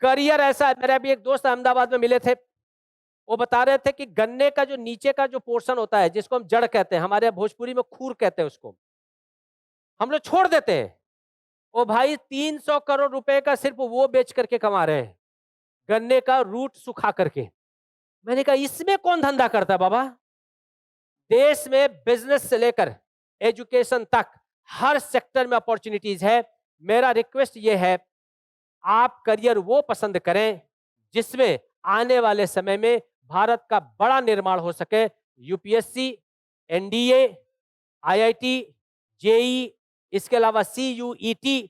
करियर ऐसा है। मेरे अभी एक दोस्त अहमदाबाद में मिले थे, वो बता रहे थे कि गन्ने का जो नीचे का जो पोर्शन होता है, जिसको हम जड़ कहते हैं, हमारे भोजपुरी में खूर कहते हैं उसको, हम लोग छोड़ देते हैं। ओ भाई 300 करोड़ रुपए का सिर्फ वो बेच करके कमा रहे हैं, गन्ने का रूट सुखा करके। मैंने कहा इसमें कौन धंधा करता है बाबा? देश में बिजनेस से लेकर एजुकेशन तक हर सेक्टर में अपॉर्चुनिटीज है। मेरा रिक्वेस्ट ये है, आप करियर वो पसंद करें जिसमें आने वाले समय में भारत का बड़ा निर्माण हो सके। यूपीएससी, एनडीए, आईआईटी, जेई, इसके अलावा CUET,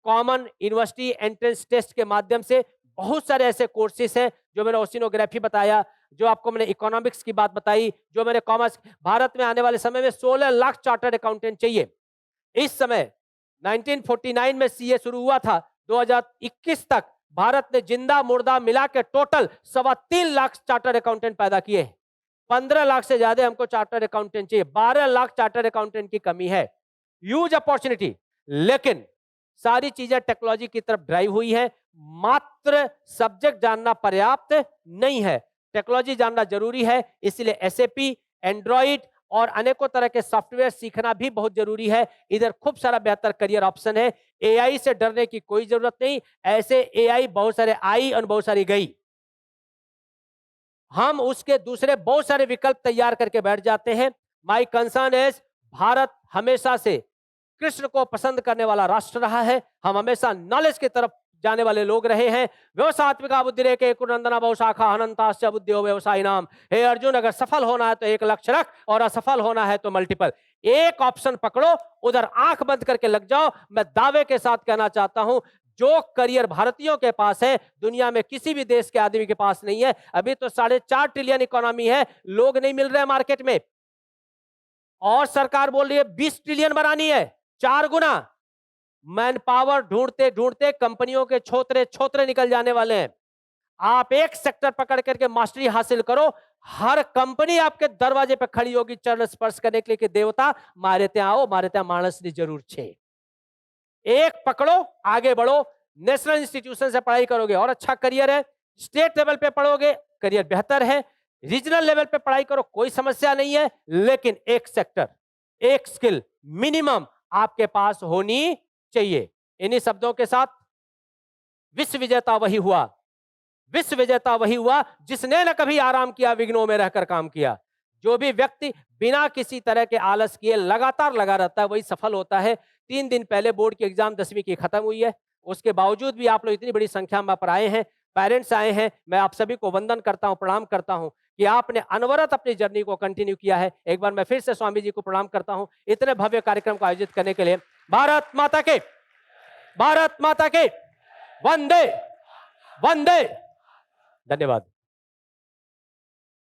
common university entrance test के माध्यम से बहुत सारे ऐसे कोर्सेज हैं, जो मैंने ओशिनोग्राफी बताया, जो आपको मैंने इकोनॉमिक्स की बात बताई, जो मैंने कॉमर्स। भारत में आने वाले समय में 16 लाख चार्टर्ड अकाउंटेंट चाहिए। इस समय 1949 में सीए शुरू हुआ था, 2021 तक भारत ने जिंदा मुर्दा मिला के टोटल 3.25 लाख चार्टर्ड अकाउंटेंट पैदा किए। 15 लाख से ज्यादा हमको चार्टर्ड अकाउंटेंट चाहिए, 12 लाख चार्टर्ड अकाउंटेंट की कमी है। ह्यूज अपॉर्चुनिटी, लेकिन सारी चीजें टेक्नोलॉजी की तरफ ड्राइव हुई है। मात्र सब्जेक्ट जानना पर्याप्त नहीं है, टेक्नोलॉजी जानना जरूरी है। इसलिए एसएपी, एंड्रॉइड और अनेकों तरह के सॉफ्टवेयर सीखना भी बहुत जरूरी है। इधर खूब सारा बेहतर करियर ऑप्शन है। एआई से डरने की कोई जरूरत नहीं। ऐसे एआई बहुत सारे आई और बहुत सारी गई, हम उसके दूसरे बहुत सारे विकल्प तैयार करके बैठ जाते हैं। माई कंसर्न इज, भारत हमेशा से कृष्ण को पसंद करने वाला राष्ट्र रहा है। हम हमेशा नॉलेज की तरफ जाने वाले लोग रहे हैं। व्यवसात्मिका बुद्धि रे के कुरनंदना बहुशाखा अनंताश्च बुद्धियो व्यवसायी नाम। हे अर्जुन, अगर सफल होना है तो एक लक्ष्य रख, और असफल होना है तो मल्टीपल। एक ऑप्शन पकड़ो, उधर आंख बंद करके लग जाओ। मैं दावे के साथ कहना चाहता हूं, जो करियर भारतीयों के पास है, दुनिया में किसी भी देश के आदमी के पास नहीं है। अभी तो 4.5 ट्रिलियन इकोनॉमी है, लोग नहीं मिल रहे मार्केट में, और सरकार बोल रही है 20 ट्रिलियन बनानी है, 4 गुना। मैन पावर ढूंढते ढूंढते कंपनियों के छोतरे छोतरे निकल जाने वाले हैं। आप एक सेक्टर पकड़ करके मास्टरी हासिल करो, हर कंपनी आपके दरवाजे पे खड़ी होगी चरण स्पर्श करने के लिए कि देवता मारे ત્યાં आओ, मारे ત્યાં मानसनी जरूर छे। एक पकड़ो, आगे बढ़ो। नेशनल इंस्टीट्यूशन से पढ़ाई करोगे और अच्छा करियर है, स्टेट लेवल पे पढ़ोगे करियर बेहतर है, रीजनल लेवल पे पढ़ाई करो कोई समस्या नहीं है, लेकिन एक सेक्टर, एक स्किल मिनिमम आपके पास होनी चाहिए। इन्हीं शब्दों के साथ, विश्व विजेता वही हुआ, विश्व विजेता वही हुआ जिसने न कभी आराम किया, विघ्नों में रहकर काम किया। जो भी व्यक्ति बिना किसी तरह के आलस किए लगातार लगा रहता है, वही सफल होता है। 3 दिन पहले बोर्ड की एग्जाम 10वीं की खत्म हुई है, उसके बावजूद भी आप लोग इतनी बड़ी संख्या में पर आए हैं, पेरेंट्स आए हैं। मैं आप सभी को वंदन करता हूं, प्रणाम करता हूं कि आपने अनवरत अपनी जर्नी को कंटिन्यू किया है। एक बार मैं फिर से स्वामी जी को प्रणाम करता हूं इतने भव्य कार्यक्रम को आयोजित करने के लिए। भारत माता के, भारत माता के, वंदे वंदे। धन्यवाद।